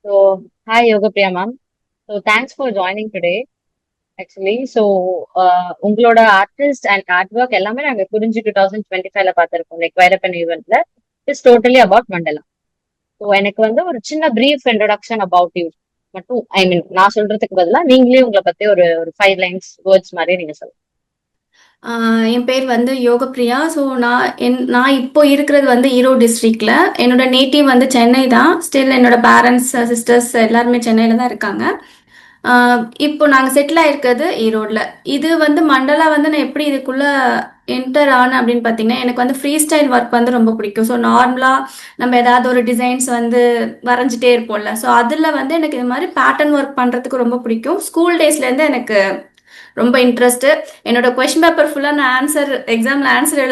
So, hi Yoga Priya ma'am. So, thanks for joining today. Actually, so உங்களோட artist and art work எல்லாமே நாங்க குறிஞ்சி 2025ல பார்த்திருக்கோம். Like Vairappan ஈவெண்ட்ல it's totally about mandala. So எனக்கு வந்து ஒரு சின்ன பிரீஃப் இன்ட்ரோடக்ஷன் அபவுட் யூ மட்டும் ஐ மீன் நான் சொல்றதுக்கு பதிலா நீங்களே உங்களை பத்தி ஒரு ஒரு 5 லைன்ஸ் வேர்ட்ஸ் மாதிரி நீங்க சொல்லுங்க. என் பேர் வந்து யோகப்பிரியா. ஸோ நான் இப்போ இருக்கிறது வந்து ஈரோடு டிஸ்ட்ரிக்டில். என்னோட நேட்டிவ் வந்து சென்னை தான். ஸ்டில் என்னோட பேரண்ட்ஸ் சிஸ்டர்ஸ் எல்லாருமே சென்னையில் தான் இருக்காங்க. இப்போ நாங்கள் செட்டில் ஆயிருக்கிறது ஈரோடில். இது வந்து மண்டலா வந்து நான் எப்படி இதுக்குள்ளே என்டர் ஆனேன் அப்படின்னு பார்த்தீங்கன்னா, எனக்கு வந்து ஃப்ரீ ஸ்டைல் ஒர்க் வந்து ரொம்ப பிடிக்கும். ஸோ நார்மலாக நம்ம ஏதாவது ஒரு டிசைன்ஸ் வந்து வரைஞ்சிட்டே இருப்போம்ல. ஸோ அதில் வந்து எனக்கு இது மாதிரி பேட்டர்ன் ஒர்க் பண்ணுறதுக்கு ரொம்ப பிடிக்கும். ஸ்கூல் டேஸ்லேருந்து எனக்கு ரொம்ப இன்ட்ரெஸ்ட். என்னோட கொஸ்டின் பேப்பர் ஃபுல்லாக நான் எக்ஸாமில் ஆன்சர்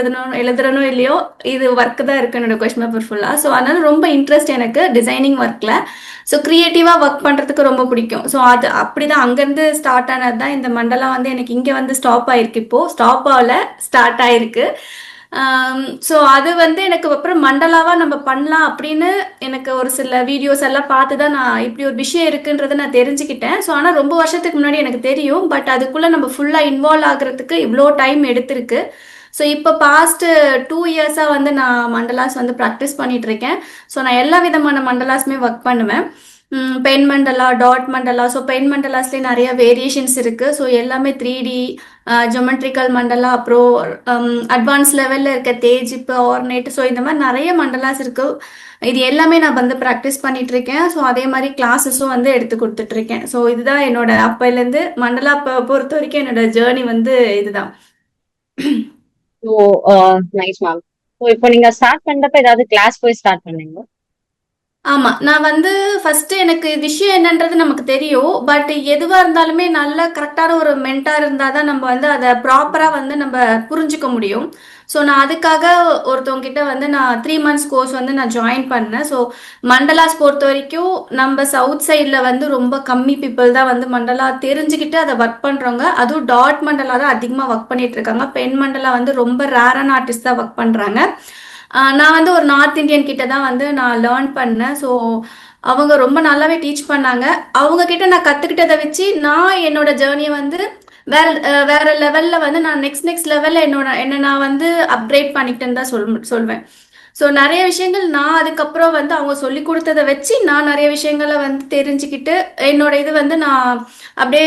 எழுதுறனோ இல்லையோ, இது ஒர்க் தான் இருக்கு என்னோட கொஸ்டின் பேப்பர் ஃபுல்லாக. ஸோ அதனால ரொம்ப இன்ட்ரெஸ்ட் எனக்கு டிசைனிங் ஒர்க்கில். ஸோ க்ரியேட்டிவாக ஒர்க் பண்ணுறதுக்கு ரொம்ப பிடிக்கும். ஸோ அது அப்படி தான் அங்கேருந்து ஸ்டார்ட் ஆனது தான். இந்த மண்டலம் வந்து எனக்கு இங்கே வந்து ஸ்டாப் ஆயிருக்கு. இப்போது ஸ்டாப் ஆகல, ஸ்டார்ட் ஆயிருக்கு. ஸோ அது வந்து எனக்கு அப்புறம் மண்டலாவா நம்ம பண்ணலாம் அப்படின்னு எனக்கு ஒரு சில வீடியோஸ் எல்லாம் பார்த்து தான் நான் இப்படி ஒரு விஷயம் இருக்குன்றதை நான் தெரிஞ்சுக்கிட்டேன். ஸோ ஆனால் ரொம்ப வருஷத்துக்கு முன்னாடி எனக்கு தெரியும். பட் அதுக்குள்ளே நம்ம ஃபுல்லாக இன்வால்வ் ஆகுறதுக்கு இவ்வளோ டைம் எடுத்திருக்கு. ஸோ இப்போ பாஸ்ட் 2 இயர்ஸாக வந்து நான் மண்டலாஸ் வந்து ப்ராக்டிஸ் பண்ணிட்டு இருக்கேன். ஸோ நான் எல்லா விதமான மண்டலாஸுமே ஒர்க் பண்ணுவேன். Pen mandala, dot mandala. So pen மண்டலாஸ்லேயே நிறைய வேரியேஷன்ஸ் இருக்குது. ஸோ எல்லாமே 3D, ஜொமெட்ரிக்கல் மண்டலா, அப்புறம் அட்வான்ஸ் லெவலில் இருக்க தேஜிப்பு, ஆர்னேட். ஸோ இந்த மாதிரி நிறைய மண்டலாஸ் இருக்குது. இது எல்லாமே நான் வந்து ப்ராக்டிஸ் பண்ணிட்டு இருக்கேன். ஸோ அதே மாதிரி கிளாஸஸும் வந்து எடுத்து கொடுத்துட்டு இருக்கேன். ஸோ இதுதான் என்னோட அப்பையிலேருந்து மண்டலா பொறுத்த வரைக்கும் என்னோட ஜேர்னி வந்து இதுதான். So nice ma'am. ஸோ இப்போ நீங்க ஸ்டார்ட் பண்றப்ப ஏதாவது கிளாஸ் போய் ஸ்டார்ட் பண்ணீங்க? ஆமா. நான் வந்து ஃபர்ஸ்ட் எனக்கு விஷயம் என்னன்றது நமக்கு தெரியும். பட் எதுவா இருந்தாலுமே நல்ல கரெக்டான ஒரு மென்டார் இருந்தா தான் நம்ம வந்து அத ப்ராப்பரா வந்து நம்ம புரிஞ்சுக்க முடியும். ஸோ நான் அதுக்காக ஒருத்தவங்க கிட்ட வந்து நான் 3 மந்த்ஸ் கோர்ஸ் வந்து நான் ஜாயின் பண்ணேன். ஸோ மண்டலாஸ் பொறுத்த வரைக்கும் நம்ம சவுத் சைடில் வந்து ரொம்ப கம்மி பீப்புள் தான் வந்து மண்டலா தெரிஞ்சுக்கிட்டு அதை ஒர்க் பண்ணுறவங்க. அதுவும் டாட் மண்டலா தான் அதிகமாக ஒர்க் பண்ணிட்டு இருக்காங்க. பென் மண்டலா வந்து ரொம்ப ரேரான ஆர்டிஸ்ட் தான் ஒர்க் பண்ணுறாங்க. நான் வந்து ஒரு நார்த் இந்தியன் கிட்ட தான் வந்து நான் லேர்ன் பண்ணேன். ஸோ அவங்க ரொம்ப நல்லாவே டீச் பண்ணாங்க. அவங்க கிட்ட நான் கற்றுக்கிட்டதை வச்சு நான் என்னோட ஜேர்னியை வந்து வேற வேற லெவலில் வந்து நான் நெக்ஸ்ட் லெவலில் என்ன நான் வந்து அப்கிரேட் பண்ணிக்கிட்டேன்னு தான் சொல்வேன். ஸோ நிறைய விஷயங்கள் நான் அதுக்கப்புறம் வந்து அவங்க சொல்லி கொடுத்ததை வச்சு நான் நிறைய விஷயங்களை வந்து தெரிஞ்சுக்கிட்டு என்னோட இது வந்து நான் அப்படியே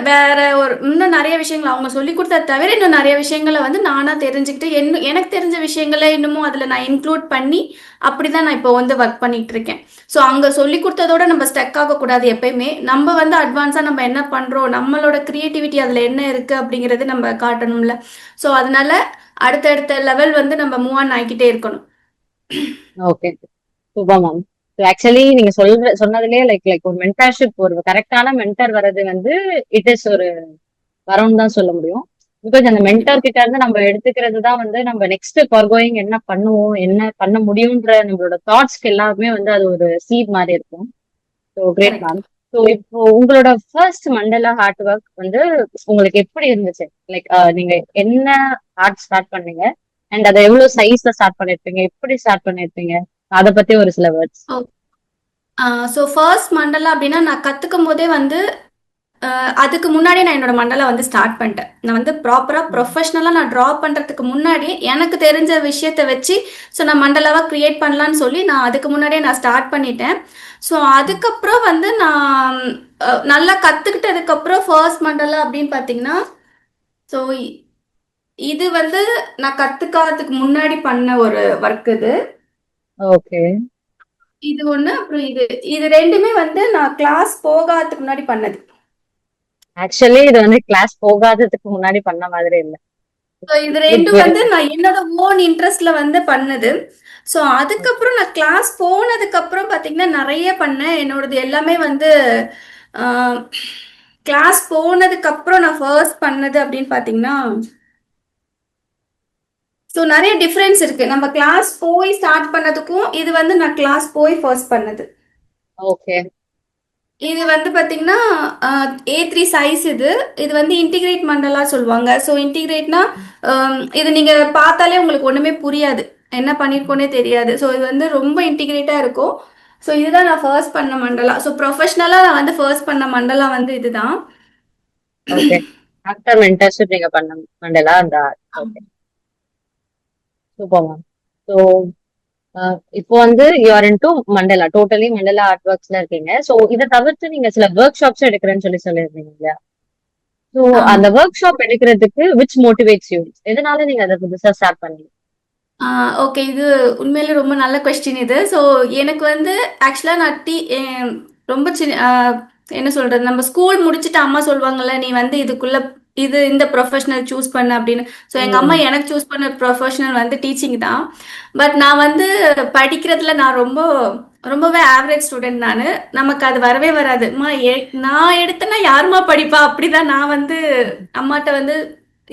வேற ஒரு இன்னும் நிறைய விஷயங்கள் அவங்க சொல்லி கொடுத்ததை தவிர இன்னும் நிறைய விஷயங்களை வந்து நானாக தெரிஞ்சுக்கிட்டு எனக்கு தெரிஞ்ச விஷயங்களை இன்னமும் அதில் நான் இன்க்ளூட் பண்ணி அப்படிதான் நான் இப்போ வந்து ஒர்க் பண்ணிட்டு இருக்கேன். ஸோ அங்கே சொல்லி கொடுத்ததோட நம்ம ஸ்டக் ஆகக்கூடாது. எப்பயுமே நம்ம வந்து அட்வான்ஸாக நம்ம என்ன பண்ணுறோம், நம்மளோட க்ரியேட்டிவிட்டி அதில் என்ன இருக்குது அப்படிங்கிறது நம்ம காட்டணும்ல. ஸோ அதனால அடுத்தடுத்த லெவல் வந்து நம்ம மூவ் ஆன் ஆகிக்கிட்டே இருக்கணும். Okay, super ma'am. ஆக்சுவலி நீங்க சொன்னதுலயே லைக் லைக் ஒரு மென்டர்ஷிப், ஒரு கரெக்டான மென்டர் வர்றது வந்து இட் இஸ் ஒரு வரம்னு தான் சொல்ல முடியும். பிகாஸ் அந்த கண்டிப்பா. மென்டர் கிட்ட இருந்து நம்ம எடுத்துக்கிறது தான் வந்து நம்ம நெக்ஸ்ட் ஃபார் கோயிங் என்ன பண்ணுவோம், என்ன பண்ண முடியும்ன்ற நம்மளோட தாட்ஸ்க்கு எல்லாருமே வந்து அது ஒரு சீட் மாதிரி இருக்கும். So great correct. Ma'am. So இப்போ உங்களோட ஃபர்ஸ்ட் மண்டலா ஹார்ட் ஒர்க் வந்து உங்களுக்கு எப்படி இருந்துச்சு? லைக் நீங்க என்ன ஆர்ட் ஸ்டார்ட் பண்ணீங்க அண்ட் அதை எவ்வளவு சைஸ்ல ஸ்டார்ட் பண்ணிருப்பீங்க, எப்படி ஸ்டார்ட் பண்ணிருப்பீங்க, அதை பத்தி ஒரு சில வேர்ட்ஸ். ஸோ ஃபர்ஸ்ட் மண்டலா அப்படின்னா நான் கற்றுக்கும் போதே வந்து அதுக்கு முன்னாடி நான் என்னோட மண்டலை வந்து ஸ்டார்ட் பண்ணிட்டேன். நான் வந்து ப்ராப்பராக ப்ரொஃபஷ்னலாக நான் ட்ரா பண்ணுறதுக்கு முன்னாடி எனக்கு தெரிஞ்ச விஷயத்தை வச்சு ஸோ நான் மண்டலாவாக க்ரியேட் பண்ணலான்னு சொல்லி நான் அதுக்கு முன்னாடியே நான் ஸ்டார்ட் பண்ணிட்டேன். ஸோ அதுக்கப்புறம் வந்து நான் நல்லா கற்றுக்கிட்டதுக்கப்புறம் ஃபர்ஸ்ட் மண்டலா அப்படின்னு பார்த்தீங்கன்னா, ஸோ இது வந்து நான் கற்றுக்காததுக்கு முன்னாடி பண்ண ஒரு ஒர்க் இது. ஓகே. இது ஒன்று, அப்புறம் இது இது ரெண்டுமே வந்து நான் கிளாஸ் போகாததுக்கு முன்னாடி பண்ணது. ஆக்சுவலி இது வந்து கிளாஸ் போகாததுக்கு முன்னாடி பண்ண மாதிரி இல்ல. ஸோ இது குட் ரெண்டும் வெரி வந்து நான் என்னோட ஓன் இன்ட்ரெஸ்ட்ல வந்து பண்ணது. ஸோ அதுக்கப்புறம் நான் கிளாஸ் போனதுக்கு அப்புறம் பார்த்தீங்கன்னா நிறைய பண்ணேன். என்னோடது எல்லாமே வந்து கிளாஸ் போனதுக்கு அப்புறம் நான் ஃபர்ஸ்ட் பண்ணது அப்படின்னு பார்த்தீங்கன்னா, ஸோ நிறைய டிஃப்ரென்ஸ் இருக்கு. நம்ம கிளாஸ் போய் ஸ்டார்ட் பண்ணதுக்கும் இது வந்து நான் கிளாஸ் போய் ஃபர்ஸ்ட் பண்ணது. ஓகே. இது வந்து பார்த்தீங்கன்னா A3 சைஸ் இது. இது வந்து இன்டிகிரேட் மண்டலா சொல்லுவாங்க. ஸோ இன்டிகிரேட்னா இது நீங்கள் பார்த்தாலே உங்களுக்கு ஒன்றுமே புரியாது, என்ன பண்ணியிருக்கோனே தெரியாது. ஸோ இது வந்து ரொம்ப இன்டிகிரேட்டாக இருக்கும். ஸோ இதுதான் நான் ஃபர்ஸ்ட் பண்ண மண்டலா. ஸோ ப்ரொஃபஷ்னலாக நான் வந்து ஃபர்ஸ்ட் பண்ண மண்டலா வந்து இதுதான். ஓகே. ஆஃப்டர் மென்டர்ஷிப் நீங்க பண்ண மண்டலா அந்த ஓகே, சூப்பர் மேம். ஸோ இப்போ வந்து யூஆர் இன்டு மண்டலா, டோட்டலி மண்டலா ஆர்ட் ஒர்க்ஸ்ல இருக்கீங்க. ஸோ இதை தவிர்த்து நீங்க சில ஒர்க் ஷாப்ஸ் எடுக்கிறேன்னு சொல்லியிருந்தீங்க இல்லையா? ஸோ ஆமாம். அந்த ஒர்க் ஷாப் எடுக்கிறதுக்கு விச் மோட்டிவேட்ஸ் யூ? எதனால நீங்க அதை புதுசா ஸ்டார்ட் பண்ணீங்க? ஓகே. இது உண்மையிலே ரொம்ப நல்ல கொஸ்டின் இது. ஸோ எனக்கு வந்து ஆக்சுவலாக நான் ரொம்ப சின்ன என்ன சொல்றது, நம்ம ஸ்கூல் முடிச்சுட்டு அம்மா சொல்லுவாங்கல்ல, நீ வந்து இதுக்குள்ள இந்த ப்ரொஃபஷனல் சூஸ் பண்ண அப்படின்னு. ஸோ எங்கள் அம்மா ம். எனக்கு சூஸ் பண்ண ப்ரொஃபஷனல் வந்து டீச்சிங் தான். பட் நான் வந்து படிக்கிறதுல நான் ரொம்பவே ஆவரேஜ் ஸ்டூடெண்ட் நான். நமக்கு அது வரவே வராது. அம்மா நான் எடுத்தேன்னா யாரும்மா படிப்பா, அப்படிதான் நான் வந்து அம்மாட்ட வந்து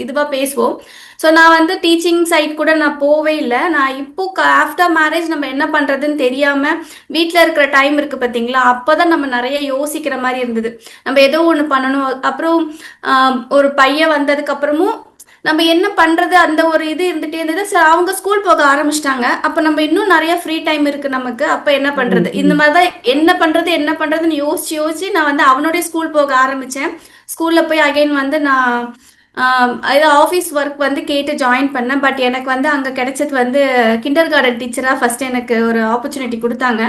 இதுவா பேசுவோம். ஸோ நான் வந்து டீச்சிங் சைட் கூட நான் போவே இல்லை. நான் இப்போ ஆஃப்டர் மேரேஜ் நம்ம என்ன பண்ணுறதுன்னு தெரியாமல் வீட்டில் இருக்கிற டைம் இருக்குது பார்த்தீங்களா, அப்போ தான் நம்ம நிறைய யோசிக்கிற மாதிரி இருந்தது. நம்ம ஏதோ ஒன்று பண்ணணும். அப்புறம் ஒரு பையன் வந்ததுக்கப்புறமும் நம்ம என்ன பண்ணுறது, அந்த ஒரு இது இருந்துகிட்டே இருந்தது. சரி, அவங்க ஸ்கூல் போக ஆரம்பிச்சிட்டாங்க. அப்போ நம்ம இன்னும் நிறைய ஃப்ரீ டைம் இருக்குது நமக்கு. அப்போ என்ன ம். பண்ணுறது, இந்த ம். மாதிரி தான் என்ன பண்ணுறதுன்னு யோசிச்சு யோசிச்சு நான் வந்து அவனுடைய ஸ்கூல் போக ஆரம்பித்தேன். ஸ்கூலில் போய் அகைன் வந்து நான் இது ஆஃபீஸ் ஒர்க் வந்து கேட்டு ஜாயின் பண்ணேன். பட் எனக்கு வந்து அங்கே கிடைச்சது வந்து கிண்டர் கார்டன் டீச்சராக ஃபஸ்ட்டு எனக்கு ஒரு ஆப்பர்ச்சுனிட்டி கொடுத்தாங்க.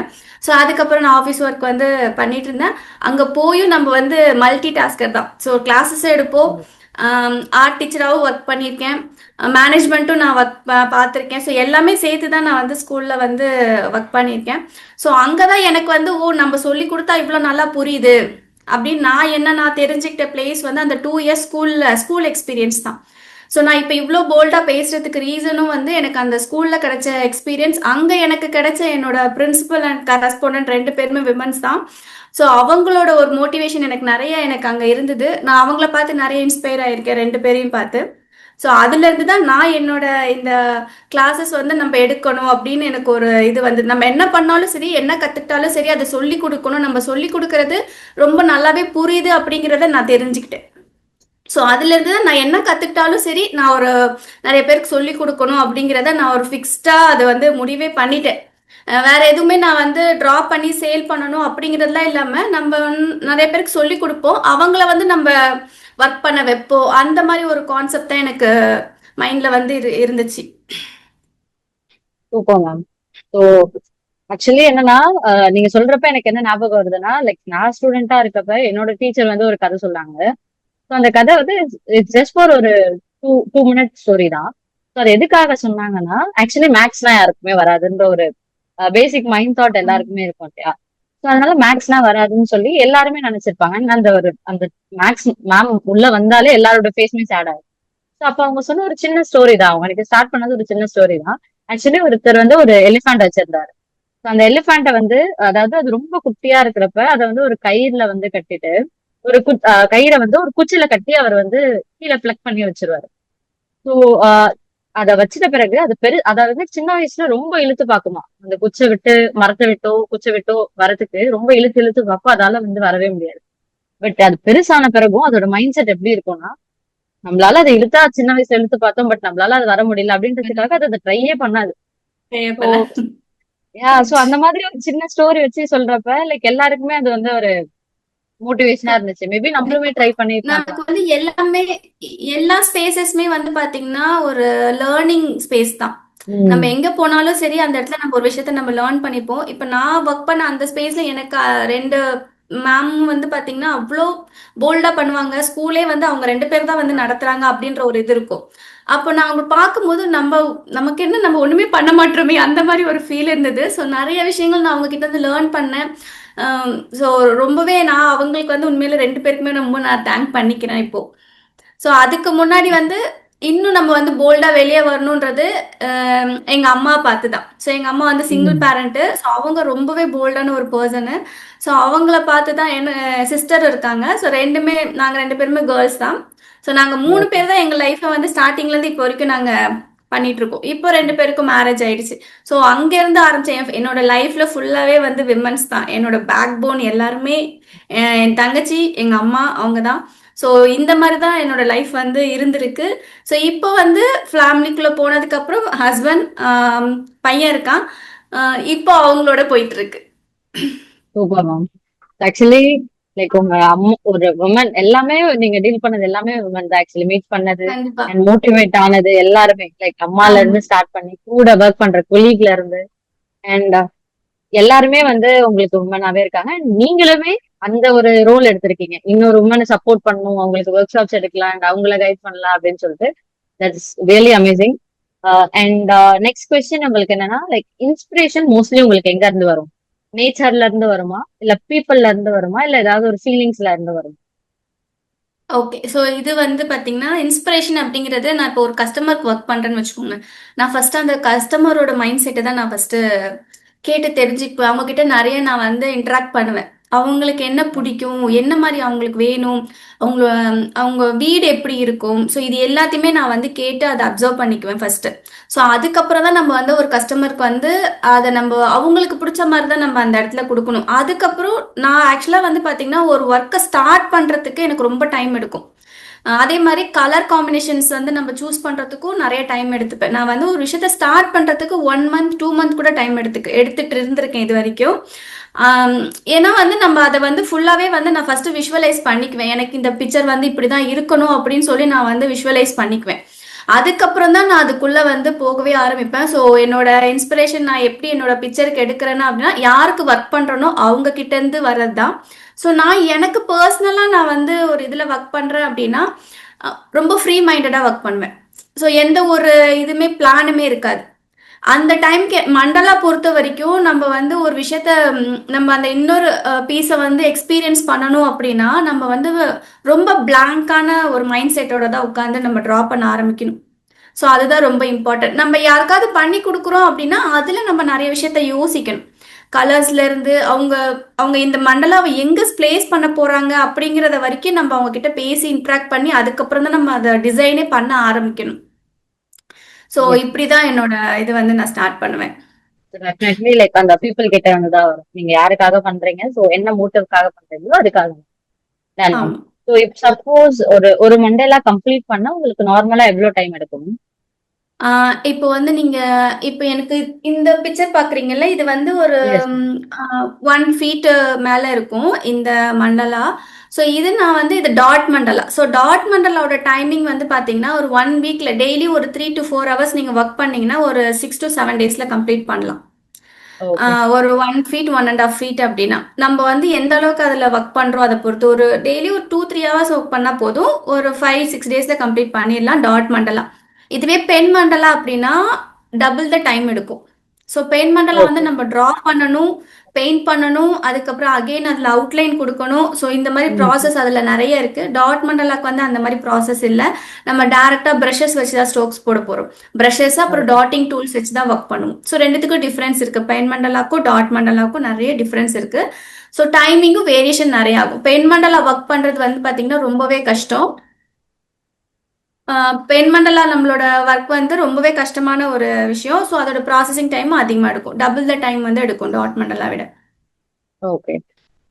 ஸோ அதுக்கப்புறம் நான் ஆஃபீஸ் ஒர்க் வந்து பண்ணிட்டு இருந்தேன். அங்கே போயும் நம்ம வந்து மல்டி டாஸ்கர் தான். ஸோ கிளாஸஸும் எடுப்போம், ஆர்ட் டீச்சராகவும் ஒர்க் பண்ணியிருக்கேன், மேனேஜ்மெண்ட்டும் நான் ஒர்க் பார்த்துருக்கேன். ஸோ எல்லாமே சேர்த்து தான் நான் வந்து ஸ்கூலில் வந்து ஒர்க் பண்ணியிருக்கேன். ஸோ அங்கே தான் எனக்கு வந்து நம்ம சொல்லி கொடுத்தா இவ்வளோ நல்லா புரியுது அப்படின்னு நான் தெரிஞ்சுக்கிட்ட பிளேஸ் வந்து அந்த 2 இயர்ஸ் ஸ்கூல் எக்ஸ்பீரியன்ஸ் தான். ஸோ நான் இப்போ இவ்வளோ போல்டாக பேசுறதுக்கு ரீசனும் வந்து எனக்கு அந்த ஸ்கூலில் கிடைச்ச எக்ஸ்பீரியன்ஸ். அங்கே எனக்கு கிடைச்ச என்னோட பிரின்சிபல் அண்ட் கரஸ்பாண்டன்ட் 2 பேருமே விமன்ஸ் தான். ஸோ அவங்களோட ஒரு மோட்டிவேஷன் எனக்கு அங்கே இருந்தது. நான் அவங்கள பார்த்து நிறைய இன்ஸ்பயர் ஆயிருக்கேன், 2 பேரையும் பார்த்து. ஸோ அதுலேருந்து தான் நான் என்னோட இந்த கிளாஸஸ் வந்து நம்ம எடுக்கணும் அப்படின்னு எனக்கு ஒரு இது வந்து, நம்ம என்ன பண்ணாலும் சரி, என்ன கற்றுக்கிட்டாலும் சரி, அதை சொல்லி கொடுக்கணும். நம்ம சொல்லி கொடுக்கறது ரொம்ப நல்லாவே புரியுது அப்படிங்கிறத நான் தெரிஞ்சுக்கிட்டேன். ஸோ அதுலேருந்து தான் நான் என்ன கற்றுக்கிட்டாலும் சரி, நான் நிறைய பேருக்கு சொல்லி கொடுக்கணும் அப்படிங்கிறத நான் ஒரு ஃபிக்ஸ்டாக அதை வந்து முடிவே பண்ணிட்டேன். வேற எதுவுமே நான் வந்து ட்ரா பண்ணி சேல் பண்ணணும் அப்படிங்கிறதுலாம் இல்லாமல் நம்ம நிறைய பேருக்கு சொல்லி கொடுப்போம், அவங்கள வந்து நம்ம ஒர்க் பண்ண வைப்போம். அந்த மாதிரி ஒரு கான்செப்ட் தான் எனக்கு மைண்ட்ல வந்து இருந்துச்சு. Super ma'am. ஸோ ஆக்சுவலி என்னன்னா, நீங்க சொல்றப்ப எனக்கு என்ன ஞாபகம் வருதுன்னா, லைக் நான் ஸ்டூடெண்டா இருக்கப்ப என்னோட டீச்சர் வந்து ஒரு கதை சொன்னாங்க. ஸோ அந்த கதை வந்து இட்ஸ் ஜஸ்ட் ஃபார் ஒரு டூ மினிட் ஸ்டோரி தான். ஸோ அது எதுக்காக சொன்னாங்கன்னா, ஆக்சுவலி மேக்ஸ்லாம் யாருக்குமே வராதுன்ற ஒரு பேசிக் மைண்ட் தாட் எல்லாருக்குமே இருக்கும் இல்லையா? ஸோ அதனால மேக்ஸ்லாம் வராதுன்னு சொல்லி எல்லாருமே நினைச்சிருப்பாங்க. அந்த மேக்ஸ் மேம் உள்ள வந்தாலே எல்லாரோட ஃபேஸ்மே சேட் ஆகும். ஸோ அப்ப அவங்க சொன்ன ஒரு சின்ன ஸ்டோரி தான், அவங்களுக்கு ஸ்டார்ட் பண்ணது ஒரு சின்ன ஸ்டோரி தான். ஆக்சுவலி ஒருத்தர் வந்து ஒரு எலிஃபண்ட் வச்சிருந்தாரு. ஸோ அந்த எலிஃபண்ட்டை வந்து, அதாவது அது ரொம்ப குட்டியா இருக்கிறப்ப அதை வந்து ஒரு கயிறுல வந்து கட்டிட்டு, கயிறை வந்து ஒரு குச்சில கட்டி அவர் வந்து கீழே பிளக் பண்ணி வச்சிருவாரு. ஸோ அதை வச்சிட்ட பிறகு அது அதாவது சின்ன வயசுல ரொம்ப இழுத்து பாக்குமா, அந்த குச்சை விட்டு மரத்தை விட்டோ குச்சை விட்டோ வரதுக்கு ரொம்ப இழுத்து இழுத்து பார்க்கும், அதால வந்து வரவே முடியாது. பட் அது பெருசான பிறகும் அதோட மைண்ட் செட் எப்படி இருக்கும்னா, நம்மளால அதை இழுத்தா சின்ன வயசுல இழுத்து பார்த்தோம், பட் நம்மளால அது வர முடியல அப்படின்றதுக்காக அது அதை ட்ரையே பண்ணாது. ஸோ சோ அந்த மாதிரி ஒரு சின்ன ஸ்டோரி வச்சு சொல்றப்ப லைக் எல்லாருக்குமே அது வந்து ஒரு மோட்டிவேஷனா இருந்துச்சு. மேபி நம்மளுமே ட்ரை பண்ணி நமக்கு பார்க்கலாம். வந்து எல்லா ஸ்பேசஸ்மே வந்து பாத்தீங்கன்னா ஒரு லேர்னிங் ஸ்பேஸ் தான். நம்ம ம். எங்க போனாலும் சரி, அந்த இடத்துல நம்ம ஒரு விஷயத்த நம்ம லேர்ன் பண்ணிப்போம். இப்ப நான் ஒர்க் பண்ண அந்த ஸ்பேஸ்ல எனக்கு 2 மேம் வந்து பாத்தீங்கன்னா அவ்வளோ போல்டா பண்ணுவாங்க. ஸ்கூலே வந்து அவங்க 2 பேர் தான் வந்து நடத்துறாங்க அப்படின்ற ஒரு இது இருக்கும். அப்போ நான் அவங்க பார்க்கும்போது நமக்கு என்ன, நம்ம ஒண்ணுமே பண்ண மாட்டோமே, அந்த மாதிரி ஒரு ஃபீல் இருந்தது. ஸோ நிறைய விஷயங்கள் நான் அவங்க கிட்ட இருந்து லேர்ன் பண்ணேன். ஸோ ரொம்பவே நான் அவங்களுக்கு வந்து உண்மையில 2 பேருக்குமே ரொம்ப நான் தேங்க் பண்ணிக்கிறேன் இப்போ. ஸோ அதுக்கு முன்னாடி வந்து இன்னும் நம்ம வந்து போல்டா வெளியே வரணுன்றது எங்க அம்மா பார்த்து தான். ஸோ எங்க அம்மா வந்து சிங்கிள் ம். பேரண்ட்டு. ஸோ அவங்க ரொம்பவே போல்டான ஒரு பர்சனு. ஸோ அவங்கள பார்த்து தான் என்ன சிஸ்டர் இருக்காங்க. ஸோ நாங்கள் 2 பேருமே கேர்ள்ஸ் தான். ஸோ நாங்கள் 3 பேர் தான் எங்கள் லைஃப்பை வந்து ஸ்டார்டிங்லேருந்து இப்போ வரைக்கும் நாங்கள் பண்ணிட்டு இருக்கோம். இப்போ 2 பேருக்கும் மேரேஜ் ஆயிடுச்சு. ஸோ அங்கேருந்து ஆரம்பிச்ச என்னோட லைஃப்ல ஃபுல்லாகவே வந்து விமன்ஸ் தான் என்னோட பேக் போன். எல்லாருமே என் தங்கச்சி, எங்கள் அம்மா, அவங்க தான். ஸோ இந்த மாதிரி தான் என்னோட லைஃப் வந்து இருந்திருக்கு. ஸோ இப்போ வந்து ஃபேமிலிக்குள்ளே போனதுக்கப்புறம் ஹஸ்பண்ட், பையன் இருக்கான். இப்போ அவங்களோட போயிட்டு இருக்கு. Super ma'am. ஆக்சுவலி லைக் உங்க ஒரு உமன் எல்லாமே நீங்க டீல் பண்ணது எல்லாமே உமன் தான் ஆக்சுவலி மீட் பண்ணது கண்டிப்பா. அண்ட் மோட்டிவேட் ஆனது எல்லாருமே லைக் அம்மால ஆமா. இருந்து ஸ்டார்ட் பண்ணி கூட ஒர்க் பண்ற கொலீக்ல இருந்து அண்ட் எல்லாருமே வந்து உங்களுக்கு உமனாவே இருக்காங்க. And நீங்களுமே அந்த ஒரு ரோல் எடுத்திருக்கீங்க. இன்னொரு உமனை சப்போர்ட் பண்ணணும், அவங்களுக்கு ஒர்க் ஷாப்ஸ் எடுக்கலாம் and அவங்கள கைட் பண்ணலாம் அப்படின்னு சொல்லிட்டு that's really amazing. And next question உங்களுக்கு என்னன்னா லைக் இன்ஸ்பிரேஷன் மோஸ்ட்லி உங்களுக்கு எங்க இருந்து வரும்? நேச்சர்ல இருந்து வருமா, இல்ல பீப்புள்ல இருந்து வருமா, இல்ல ஏதாவது ஒரு ஃபீலிங்ஸ்ல இருந்து வருமா? ஓகே. ஸோ இது வந்து பார்த்தீங்கன்னா, இன்ஸ்பிரேஷன் அப்படிங்கிறது நான் இப்போ ஒரு கஸ்டமருக்கு ஒர்க் பண்றேன்னு வச்சுக்கோங்க. நான் ஃபர்ஸ்ட்டு அந்த கஸ்டமரோட மைண்ட் செட்ட தான் நான் ஃபர்ஸ்ட்டு கேட்டு தெரிஞ்சுக்குவேன். அவங்க கிட்ட நெறைய நான் வந்து இன்டராக்ட் பண்ணுவேன். அவங்களுக்கு என்ன பிடிக்கும்? என்ன மாரி அவங்களுக்கு வேணும்? அவங்க அவங்க வீடு எப்படி இருக்கும்? ஸோ இது எல்லாத்தையுமே நான் வந்து கேட்டு அத அப்சர்வ் பண்ணிக்குவேன் ஃபர்ஸ்ட்டு. ஸோ அதுக்கப்புறம் தான் நம்ம வந்து ஒரு கஸ்டமருக்கு வந்து அத நம்ப அவங்களுக்கு பிடிச்ச மாரி தான் நம்ம அந்த இடத்துல குடுக்கணும். அதுக்கப்புறம் நான் ஆக்சுவலா வந்து பார்த்தீங்கன்னா, ஒரு ஒர்க்க ஸ்டார்ட் பண்றதுக்கு எனக்கு ரொம்ப டைம் எடுக்கும். அதே மாரி கலர் காம்பினேஷன்ஸ் வந்து நம்ம சூஸ் பண்றதுக்கும் நெறைய டைம் எடுத்துப்பேன். நான் வந்து ஒரு விஷயத்த ஸ்டார்ட் பண்றதுக்கு 1 மந்த், 2 மந்த் கூட டைம் எடுத்துட்டு இருந்திருக்கேன் இதுவரைக்கும். ஆம், ஏன்னா வந்து நம்ம அத வந்து ஃபுல்லாவே வந்து நான் ஃபர்ஸ்ட் விஷுவலைஸ் பண்ணிக்குவேன். எனக்கு இந்த பிக்சர் வந்து இப்படிதான் இருக்கணும் அப்படின்னு சொல்லி நான் வந்து விஷுவலைஸ் பண்ணிக்குவேன். அதுக்கப்புறம் தான் நான் அதுக்குள்ள வந்து போகவே ஆரம்பிப்பேன். ஸோ என்னோட இன்ஸ்பிரேஷன் நான் எப்படி என்னோட பிக்சருக்கு எடுக்கிறேன்னா அப்படின்னா, யாருக்கு ஒர்க் பண்றேனோ அவங்க கிட்ட இருந்து வர்றது தான். ஸோ நான் எனக்கு பர்சனலா நான் வந்து ஒரு இதுல ஒர்க் பண்றேன் அப்படின்னா, ரொம்ப ஃப்ரீ மைண்டடா ஒர்க் பண்ணுவேன். ஸோ எந்த ஒரு இதுவுமே பிளானுமே இருக்காது. அந்த டைம்க்கு மண்டலா பொறுத்த வரைக்கும் நம்ம வந்து ஒரு விஷயத்த நம்ம அந்த இன்னொரு பீஸ வந்து எக்ஸ்பீரியன்ஸ் பண்ணணும் அப்படின்னா, நம்ம வந்து ரொம்ப பிளாங்க்கான ஒரு மைண்ட் செட்டோட தான் உட்கார்ந்து நம்ம டிரா பண்ண ஆரம்பிக்கணும். ஸோ அதுதான் ரொம்ப இம்பார்ட்டன்ட். நம்ம யாருக்காவது பண்ணி குடுக்குறோம் அப்படின்னா, அதுல நம்ம நெறைய விஷயத்த யோசிக்கணும். கலர்ஸ்ல இருந்து அவங்க அவங்க இந்த மண்டலாவ எங்க பிளேஸ் பண்ண போறாங்க அப்படிங்கிறத வரைக்கும் நம்ம அவங்க கிட்ட பேசி இன்டராக்ட் பண்ணி, அதுக்கப்புறம் தான் நம்ம அத டிசைனே பண்ண ஆரம்பிக்கணும். ஸோ இப்படிதான் என்னோட இது வந்து நான் ஸ்டார்ட் பண்ணுவேன். டெஃபினெட்லி லைக் அந்த பீப்புள் கிட்ட இருந்து தான் வரும். நீங்க யாருக்காக பண்றீங்க, சோ என்ன மோட்டிவ்காக பண்றீங்களோ அதுக்காக தான் மேம். ஆமா. ஸோ இப் சப்போஸ் ஒரு ஒரு மண்டேலா கம்ப்ளீட் பண்ணா உங்களுக்கு நார்மலா எவ்வளவு டைம் எடுக்கும்? இப்போ வந்து நீங்க இப்போ எனக்கு இந்த பிக்சர் பார்க்குறீங்கல்ல, இது வந்து ஒரு எஸ். 1 ஃபீட் மேல இருக்கும் இந்த மண்டலா. ஸோ இது நான் வந்து இது dot mandala. So dot மண்டலாவோட timing வந்து பார்த்தீங்கன்னா, ஒரு 1 வீக்ல டெய்லி ஒரு 3 to 4 ஹவர்ஸ் நீங்க ஒர்க் பண்ணீங்கன்னா, ஒரு 6 to 7 டேஸ்ல கம்ப்ளீட் பண்ணலாம். ஓகே. ஒரு 1 ஃபீட், 1 1/2 ஃபீட் அப்படின்னா. நம்ம வந்து எந்த அளவுக்கு அதில ஒர்க் பண்றோம் அத பொறுத்து. ஒரு டெய்லி ஒரு 2, 3 ஹவர்ஸ் ஒர்க் பண்ணா போதும். ஒரு 5, 6 டேஸ்ல கம்ப்ளீட் பண்ணிடலாம் டாட் மண்டலா. இதுவே பென் மண்டலா அப்படின்னா, டபுள் த டைம் எடுக்கும். ஸோ பென் மண்டலா வந்து ஓகே. நம்ம டிரா பண்ணணும், பெயிண்ட் பண்ணணும், அதுக்கப்புறம் அகைன் அதில அவுட்லைன் குடுக்கணும். ஸோ இந்த மாரி ப்ராசஸ் அதில நெறைய இருக்கு. டாட் மண்டலாக்கு வந்து அந்த மாரி ப்ராசஸ் இல்ல. நம்ம டைரக்ட்டா பிரஷஸ் வச்சு தான் ஸ்ட்ரோக்ஸ் போட போறோம். பிரஷஸ் அப்புறம் ஓகே. டாட்டிங் டூல்ஸ் வச்சு தான் ஒர்க் பண்ணுவோம். ஸோ 2த்துக்கும் டிஃபரன்ஸ் இருக்கு. பென் மண்டலாக்கும், டாட் மண்டலாக்கும் நெறைய டிஃபரன்ஸ் இருக்கு. ஸோ டைமிங்கும் வேரியேஷன் நெறைய ஆகும். பென் மண்டலா ஒர்க் பண்றது வந்து பார்த்தீங்கன்னா, ரொம்பவே கஷ்டம். பென் மண்டலா நம்மளோட ஒர்க் வந்து ரொம்பவே கஷ்டமான ஒரு விஷயம். ஸோ அதோட ப்ராசஸிங் டைமும் அதிகமா எடுக்கும். டபுள் த டைம் வந்து எடுக்கும் டாட் மண்டலா விட. Okay.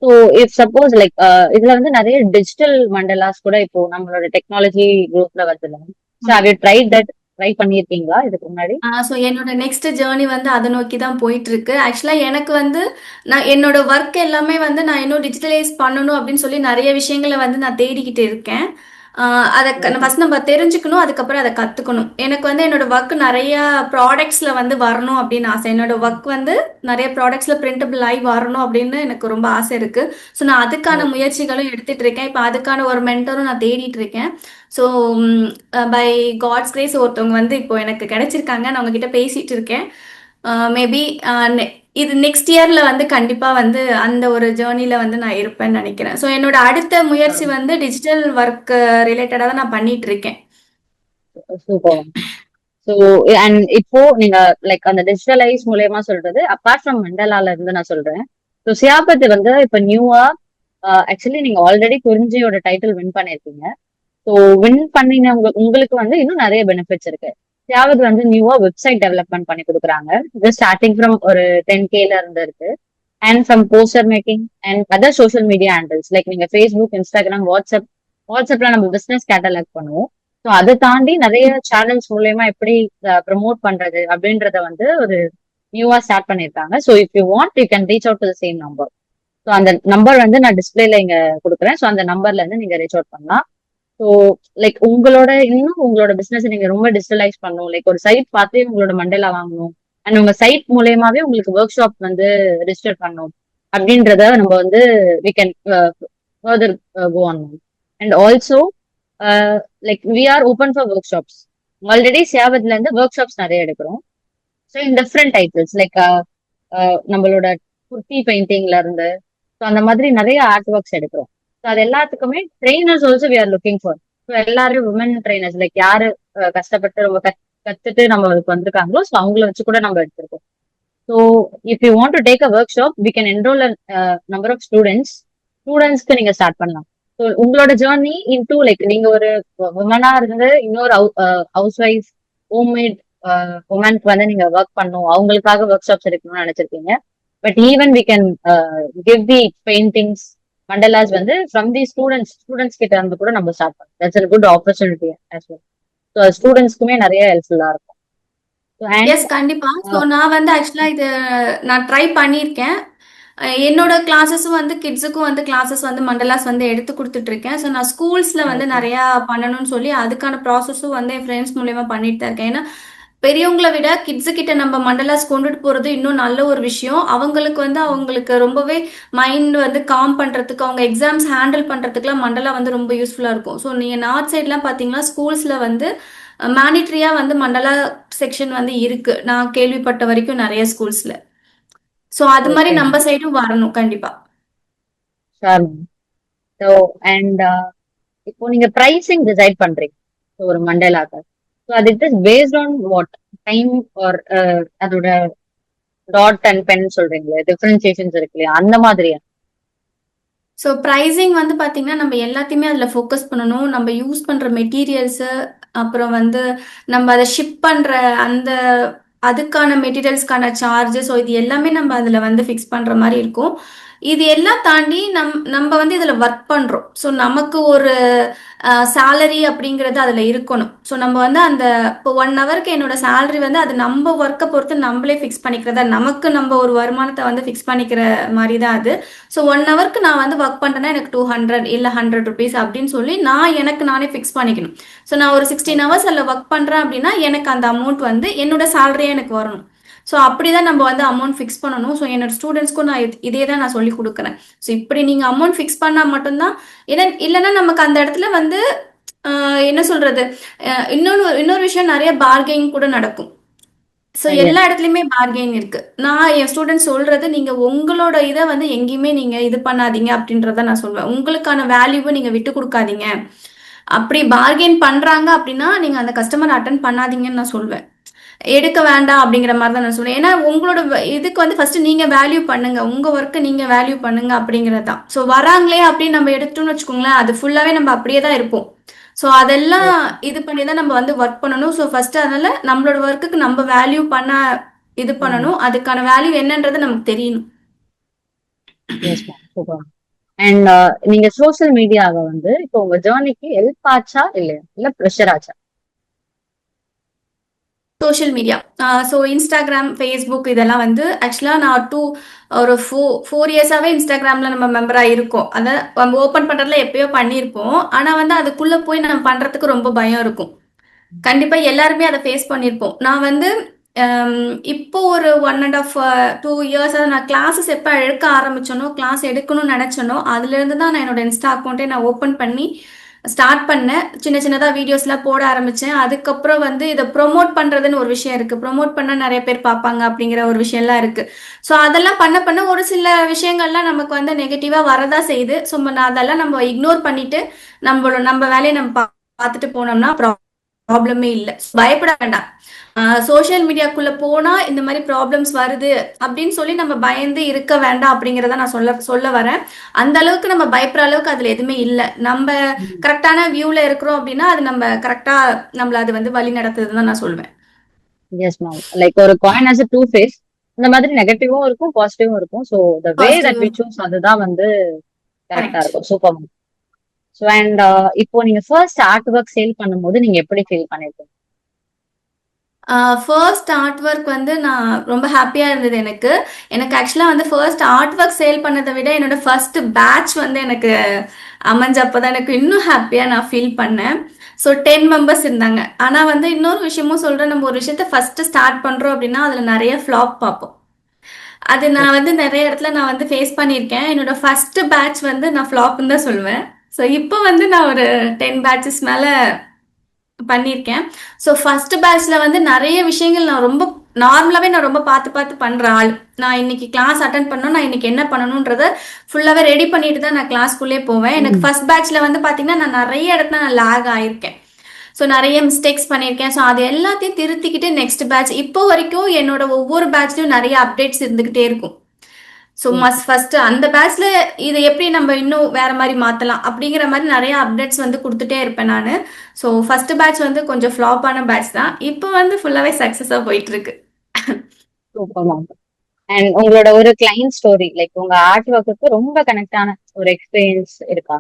So if suppose like இதுல வந்து நிறைய டிஜிட்டல் மண்டலாஸ் கூட இப்போ நம்மளோட டெக்னாலஜி குரூப்ல வருதுல்ல. So how you tried that? Try பண்ணியிருக்கீங்களா இதுக்கு முன்னாடி? ஸோ என்னோட நெக்ஸ்ட் ஜேர்னி வந்து அதை நோக்கி தான் போயிட்டு இருக்கு. ஆக்சுவலா எனக்கு வந்து நான் என்னோட ஒர்க் எல்லாமே வந்து நான் இன்னும் டிஜிட்டலைஸ் பண்ணணும் அப்படின்னு சொல்லி நிறைய விஷயங்களை வந்து நான் தேடிக்கிட்டு இருக்கேன். அதை ஓகே. ஃபர்ஸ்ட் நம்ம தெரிஞ்சுக்கணும், அதுக்கப்புறம் அதை கத்துக்கணும். எனக்கு வந்து என்னோட ஒர்க் நிறைய ப்ராடக்ட்ஸ்ல வந்து வரணும் அப்படின்னு ஆசை. என்னோட ஒர்க் வந்து நிறைய ப்ராடக்ட்ஸ்ல பிரிண்டபிள் ஆகி வரணும் அப்படின்னு எனக்கு ரொம்ப ஆசை இருக்கு. ஸோ நான் அதுக்கான ஓகே. முயற்சிகளும் எடுத்துட்டு இருக்கேன். இப்போ அதுக்கான ஒரு மென்டரும் நான் தேடிட்டு இருக்கேன். ஸோ பை காட்ஸ் கிரேஸ் ஒருத்தவங்க வந்து இப்போ எனக்கு கிடைச்சிருக்காங்க. நான் உங்ககிட்ட பேசிட்டு இருக்கேன். மேபி இது நெக்ஸ்ட் இயர்ல வந்து கண்டிப்பா வந்து அந்த ஒரு ஜேர்னில வந்து நான் இருப்பேன்னு நினைக்கிறேன். ஸோ என்னோட அடுத்த முயற்சி வந்து டிஜிட்டல் ஒர்க் ரிலேட்டடா தான் நான் பண்ணிட்டு இருக்கேன். சூப்பர். ஸோ அண்ட் இப்போ நீங்க லைக் அந்த டிஜிட்டலைஸ் மூலியமா சொல்றது அப்பார்ட் ஃப்ரம் மண்டலால இருந்து நான் சொல்றேன். ஸோ சியாபத் வந்து இப்ப நியூவா ஆக்சுவலி நீங்க ஆல்ரெடி குறிஞ்சியோட டைட்டில் வின் பண்ணிருக்கீங்க. ஸோ வின் பண்ணின உங்களுக்கு வந்து இன்னும் நிறைய பெனிஃபிட்ஸ் இருக்கு. யாவது வந்து நியூவா வெப்சைட் டெவலப்மெண்ட் பண்ணி கொடுக்குறாங்க. இது ஸ்டார்டிங் ஃப்ரம் ஒரு 10K இருந்து இருக்கு. And from poster making and other social media handles like நீங்க ஃபேஸ்புக், இன்ஸ்டாகிராம், வாட்ஸ்அப்ல நம்ம பிசினஸ் கேட்டலாக் பண்ணுவோம். ஸோ அதை தாண்டி நிறைய சேனல்ஸ் மூலயமா எப்படி ப்ரமோட் பண்றது அப்படின்றத வந்து ஒரு நியூவா ஸ்டார்ட் பண்ணிருக்காங்க. So if you want you can reach out to the same number. So அந்த நம்பர் வந்து நான் டிஸ்பிளேல இங்க கொடுக்குறேன். ஸோ அந்த நம்பர்ல இருந்து நீங்க ரீச் அவுட் பண்ணலாம். ஸோ லைக் உங்களோட இன்னும் உங்களோட பிசினஸ் நீங்க ரொம்ப டிஜிட்டலைஸ் பண்ணணும். லைக் ஒரு சைட் பார்த்து உங்களோட மண்டேலா வாங்கணும் அண்ட் உங்க சைட் மூலயமாவே உங்களுக்கு ஒர்க் ஷாப் வந்து ரிஜிஸ்டர் பண்ணணும் அப்படின்றத நம்ம வந்து we can further go on. And also like we are open for workshops. Already சேவத்ல இருந்து ஒர்க் ஷாப்ஸ் நிறைய எடுக்கிறோம். So in different titles like நம்மளோட குர்த்தி பெயிண்டிங்ல இருந்து ஸோ அந்த மாதிரி நிறைய ஆர்ட் ஒர்க்ஸ் எடுக்கிறோம். ஸோ அது எல்லாத்துக்குமே trainers also we are looking for. So எல்லாரும் உமன் ட்ரெயினர்ஸ் லைக் யாரு கஷ்டப்பட்டு ரொம்ப கத்துட்டு நம்ம அதுக்கு வந்திருக்காங்களோ ஸோ அவங்கள வச்சு கூட நம்ம எடுத்திருக்கோம். So if you want to take a workshop we can enroll number of ஸ்டூடெண்ட்ஸ்க்கு நீங்க ஸ்டார்ட் பண்ணலாம். ஸோ உங்களோட ஜேர்னி இன்டூ லைக் நீங்க ஒரு உமனா இருந்து இன்னொரு ஹவுஸ் ஒய்ஃப் ஹோம்மேட் உமனுக்கு வந்து நீங்க ஒர்க் பண்ணும் அவங்களுக்காக ஒர்க் ஷாப்ஸ் எடுக்கணும்னு நினைச்சிருக்கீங்க. But even we can give the paintings mandalas வந்து ஃப்ரம் தி ஸ்டூடெண்ட்ஸ் கிட்ட இருந்து கூட நம்ம ஸ்டார்ட் பண்ணலாம். That's a good opportunity as well. So ஸ்டூடெண்ட்ஸ்க்குமே நிறைய ஹெல்ப்ஃபுல்லா இருக்கும். எஸ், கண்டிப்பா. ஸோ நான் வந்து ஆக்சுவலா இது நான் ட்ரை பண்ணியிருக்கேன். என்னோட கிளாஸஸும் வந்து கிட்ஸுக்கும் வந்து கிளாஸஸ் வந்து மண்டலாஸ் வந்து எடுத்து கொடுத்துட்டு இருக்கேன். ஸோ நான் ஸ்கூல்ஸ்ல வந்து நிறையா பண்ணணும்னு சொல்லி அதுக்கான ப்ராசஸும் வந்து என் ஃப்ரெண்ட்ஸ் மூலியமா பண்ணிட்டு தான் இருக்கேன். ஏன்னா பெரியவங்களை விட கிட்ஸு கிட்ட நம்ம மண்டலாஸ் கொண்டுட்டு போறது இன்னும் நல்ல ஒரு விஷயம். அவங்களுக்கு வந்து அவங்களுக்கு ரொம்பவே மைண்ட் வந்து காம் பண்றதுக்கு, அவங்க எக்ஸாம்ஸ் ஹேண்டில் பண்றதுக்குலாம் மண்டலா வந்து ரொம்ப யூஸ்ஃபுல்லா இருக்கும். ஸோ நீங்க நார்த் சைட்லாம் பாத்தீங்கன்னா ஸ்கூல்ஸ்ல வந்து மேனிட்ரியா வந்து மண்டலா செக்ஷன் வந்து இருக்கு. நான் கேள்விப்பட்ட வரைக்கும் நிறைய ஸ்கூல்ஸ்ல. ஸோ அது மாதிரி ஓகே நம்ம சைடும் வரணும் கண்டிப்பா. ஷார். ஸோ அண்ட் இப்போ நீங்க பிரைசிங் டிசைட் பண்றீங்க So, ஒரு மண்டேலாக்கு. ஸோ அது it is based on what time or அதோட டாட் அண்ட் பென் சொல்றீங்களே டிஃபரன்சியேஷன்ஸ் இருக்கு இல்லையா அந்த மாதிரியா? ஸோ ப்ரைஸிங் வந்து பார்த்தீங்கன்னா நம்ம எல்லாத்தையுமே அதில் ஃபோக்கஸ் பண்ணணும். நம்ம யூஸ் பண்ணுற மெட்டீரியல்ஸு, அப்புறம் வந்து நம்ம அதை ஷிப் பண்ணுற அந்த அதுக்கான மெட்டீரியல்ஸ்க்கான சார்ஜஸ், ஸோ இது எல்லாமே நம்ம அதில் வந்து ஃபிக்ஸ் பண்ணுற மாதிரி இருக்கும். இது எல்லாம் தாண்டி நம்ம வந்து இதில் ஒர்க் பண்ணுறோம். ஸோ நமக்கு ஒரு சேலரி அப்படிங்கிறது அதில் இருக்கணும். ஸோ நம்ம வந்து அந்த இப்போ 1 ஹவருக்கு என்னோட சேலரி வந்து அது நம்ம ஒர்க்கை பொறுத்து நம்மளே ஃபிக்ஸ் பண்ணிக்கிறதா, நமக்கு நம்ம ஒரு வருமானத்தை வந்து ஃபிக்ஸ் பண்ணிக்கிற மாதிரி தான் அது. ஸோ 1 ஹவருக்கு நான் வந்து ஒர்க் பண்ணுறேன்னா எனக்கு 200 இல்லை 100 ருபீஸ் அப்படின்னு சொல்லி நான் எனக்கு நானே ஃபிக்ஸ் பண்ணிக்கணும். ஸோ நான் ஒரு 16 ஹவர்ஸ் அதில் ஒர்க் பண்ணுறேன் அப்படின்னா எனக்கு அந்த அமௌண்ட் வந்து என்னோட சேலரியாக எனக்கு வரணும். ஸோ அப்படிதான் நம்ம வந்து அமௌண்ட் ஃபிக்ஸ் பண்ணணும். ஸோ என்னோட ஸ்டூடெண்ட்ஸ்க்கும் நான் இதே தான் நான் சொல்லி கொடுக்குறேன். ஸோ இப்படி நீங்கள் அமௌண்ட் ஃபிக்ஸ் பண்ணால் மட்டும்தான், இல்லைன்னா நமக்கு அந்த இடத்துல வந்து என்ன சொல்றது, இன்னொரு விஷயம் நிறைய பார்கெயின் கூட நடக்கும். ஸோ எல்லா இடத்துலையுமே பார்கெயின் இருக்கு. நான் என் ஸ்டூடெண்ட்ஸ் சொல்றது, நீங்க உங்களோட இதை வந்து எங்கேயுமே நீங்க இது பண்ணாதீங்க அப்படின்றத நான் சொல்வேன். உங்களுக்கான வேல்யூவை நீங்க விட்டு கொடுக்காதீங்க. அப்படி பார்கெயின் பண்றாங்க அப்படின்னா நீங்க அந்த கஸ்டமர் அட்டன் பண்ணாதீங்கன்னு நான் சொல்வேன். எடுக்க வேண்டாம் அப்படிங்கிற மாதிரி தான் நான் சொல்லுவேன். ஏன்னா உங்களோட இதுக்கு வந்து ஃபர்ஸ்ட் நீங்க வேல்யூ பண்ணுங்க, உங்க ஒர்க்கை நீங்க வேல்யூ பண்ணுங்க அப்படிங்கிறது தான். ஸோ வராங்களே அப்படின்னு நம்ம எடுத்துட்டோம்னு வச்சுக்கோங்களேன், அது ஃபுல்லாவே நம்ம அப்படியே தான் இருப்போம். ஸோ அதெல்லாம் இது பண்ணி தான் நம்ம வந்து ஒர்க் பண்ணணும். ஸோ ஃபர்ஸ்ட் அதனால நம்மளோட ஒர்க்குக்கு நம்ம வேல்யூ பண்ண இது பண்ணணும். அதுக்கான வேல்யூ என்னன்றது நமக்கு தெரியணும். S ma'am, super. அண்ட் நீங்க சோசியல் மீடியாவை வந்து இப்போ உங்க ஜேர்னிக்கு ஹெல்ப் ஆச்சா இல்லையா இல்ல ப்ரெஷர் ஆச்சா? Social media, so Instagram, Facebook இதெல்லாம் வந்து ஆக்சுவலாக நான் ஒரு 4 இயர்ஸாகவே இன்ஸ்டாகிராமில் நம்ம மெம்பராக இருக்கோம். அதை நம்ம ஓப்பன் பண்ணுறதுல எப்பயோ பண்ணியிருப்போம். ஆனால் வந்து அதுக்குள்ளே போய் நம்ம பண்ணுறதுக்கு ரொம்ப பயம் இருக்கும். கண்டிப்பாக எல்லாருமே அதை ஃபேஸ் பண்ணியிருப்போம். நான் வந்து இப்போ ஒரு 1.5 2 இயர்ஸாக நான் கிளாஸஸ் எப்போ எடுக்க ஆரம்பிச்சேனோ, கிளாஸ் எடுக்கணும்னு நினச்சேனோ, அதுலேருந்து தான் நான் என்னோட இன்ஸ்டா அக்கௌண்ட்டே நான் ஓப்பன் பண்ணி ஸ்டார்ட் பண்ணேன். சின்ன சின்னதாக வீடியோஸ்லாம் போட ஆரம்பித்தேன். அதுக்கப்புறம் வந்து இதை ப்ரொமோட் பண்ணுறதுன்னு ஒரு விஷயம் இருக்குது. ப்ரொமோட் பண்ணால் நிறைய பேர் பார்ப்பாங்க அப்படிங்கிற ஒரு விஷயம்லாம் இருக்குது. ஸோ அதெல்லாம் பண்ண ஒரு சில விஷயங்கள்லாம் நமக்கு வந்து நெகட்டிவாக வரதான் செய்யுது. ஸோ அதெல்லாம் நம்ம இக்னோர் பண்ணிட்டு நம்ம வேலையை நம்ம பார்த்துட்டு போனோம்னா ப்ராப்ளமே இல்லை. பயப்பட வேண்டாம். சோஷியல் மீடியாக்குள்ள போனா இந்த மாதிரி ப்ராப்ளம்ஸ் வருது அப்படின்னு சொல்லி நம்ம பயந்து இருக்க வேண்டாம் அப்படிங்கிறத நான் சொல்ல வரேன். அந்த அளவுக்கு நம்ம பயப்படுற அளவுக்கு அதுல எதுவுமே இல்லை. நம்ம கரெக்டான வியூல இருக்கிறோம் அப்படின்னா அது நம்ம கரெக்டா நம்மள அது வந்து வழி நடத்துதுன்னு தான் நான் சொல்வேன். எஸ் மேம், லைக் ஒரு காயின் ஹஸ் டூ ஃபேஸ். இந்த மாதிரி நெகட்டிவும் இருக்கும் பாசிட்டிவும் இருக்கும். So the way that we choose அதுதான் வந்து கரெக்டா இருக்கும். Super ma'am. ஸோ அண்ட் இப்போ நீங்க ஃபர்ஸ்ட் ஆர்ட் ஒர்க் சேல் பண்ணும்போது நீங்க எப்படி ஃபீல் பண்ணிருக்கீங்க? ஃபர்ஸ்ட் ஆர்ட் ஒர்க் வந்து நான் ரொம்ப ஹாப்பியா இருந்தது எனக்கு. எனக்கு ஆக்சுவலா வந்து ஃபர்ஸ்ட் ஆர்ட் ஒர்க் சேல் பண்ணத விட என்னோட ஃபர்ஸ்ட் பேட்ச் வந்து எனக்கு அமைஞ்சப்ப தான் எனக்கு இன்னும் ஹாப்பியா நான் ஃபீல் பண்ணேன். ஸோ 10 மெம்பர்ஸ் இருந்தாங்க. ஆனா வந்து இன்னொரு விஷயமும் சொல்றேன். நம்ம ஒரு விஷயத்த ஃபர்ஸ்ட் ஸ்டார்ட் பண்றோம் அப்படின்னா அதுல நிறைய ஃப்ளாப் பார்ப்போம். அது நான் வந்து நிறைய இடத்துல நான் வந்து ஃபேஸ் பண்ணியிருக்கேன். என்னோட ஃபர்ஸ்ட் பேட்ச் வந்து நான் ஃப்ளாப்னு தான் சொல்லுவேன். ஸோ இப்போ வந்து நான் ஒரு 10 பேட்சஸ் மேல பண்ணியிருக்கேன். ஸோ ஃபர்ஸ்ட் பேட்ச்ல வந்து நிறைய விஷயங்கள் நான் ரொம்ப நார்மலாவே நான் ரொம்ப பார்த்து பார்த்து பண்ற ஆள். நான் இன்னைக்கு கிளாஸ் அட்டன் பண்ணணும், நான் இன்னைக்கு என்ன பண்ணணும்ன்றத ஃபுல்லாவே ரெடி பண்ணிட்டு தான் நான் கிளாஸ்க்குள்ளே போவேன். எனக்கு ஃபர்ஸ்ட் பேட்ச்ல வந்து பாத்தீங்கன்னா நான் நிறைய இடத்துல நான் லேக் ஆயிருக்கேன். ஸோ நிறைய மிஸ்டேக்ஸ் பண்ணியிருக்கேன். ஸோ அது எல்லாத்தையும் திருத்திக்கிட்டு நெக்ஸ்ட் பேட்ச் இப்போ வரைக்கும் என்னோட ஒவ்வொரு பேட்ச்லயும் நிறைய அப்டேட்ஸ் இருந்துகிட்டே இருக்கும். ஸோ ஃபர்ஸ்ட் அந்த பேட்ச்ல இதை எப்படி நம்ம இன்னும் வேற மாதிரி மாத்தலாம் அப்படிங்கிற மாதிரி நிறைய அப்டேட்ஸ் வந்து கொடுத்துட்டே இருப்பேன் நான். ஸோ ஃபர்ஸ்ட் பேட்ச் வந்து கொஞ்சம் ஃப்ளாப்பான பேட்ச் தான். இப்போ வந்து ஃபுல்லாவே சக்சஸா போயிட்டு இருக்கு. Super ma'am. அண்ட் உங்களோட ஒரு கிளைண்ட் ஸ்டோரி லைக் உங்க ஆர்ட் ஒர்க்குக்கு ரொம்ப கனெக்டான ஒரு எக்ஸ்பீரியன்ஸ் இருக்கா?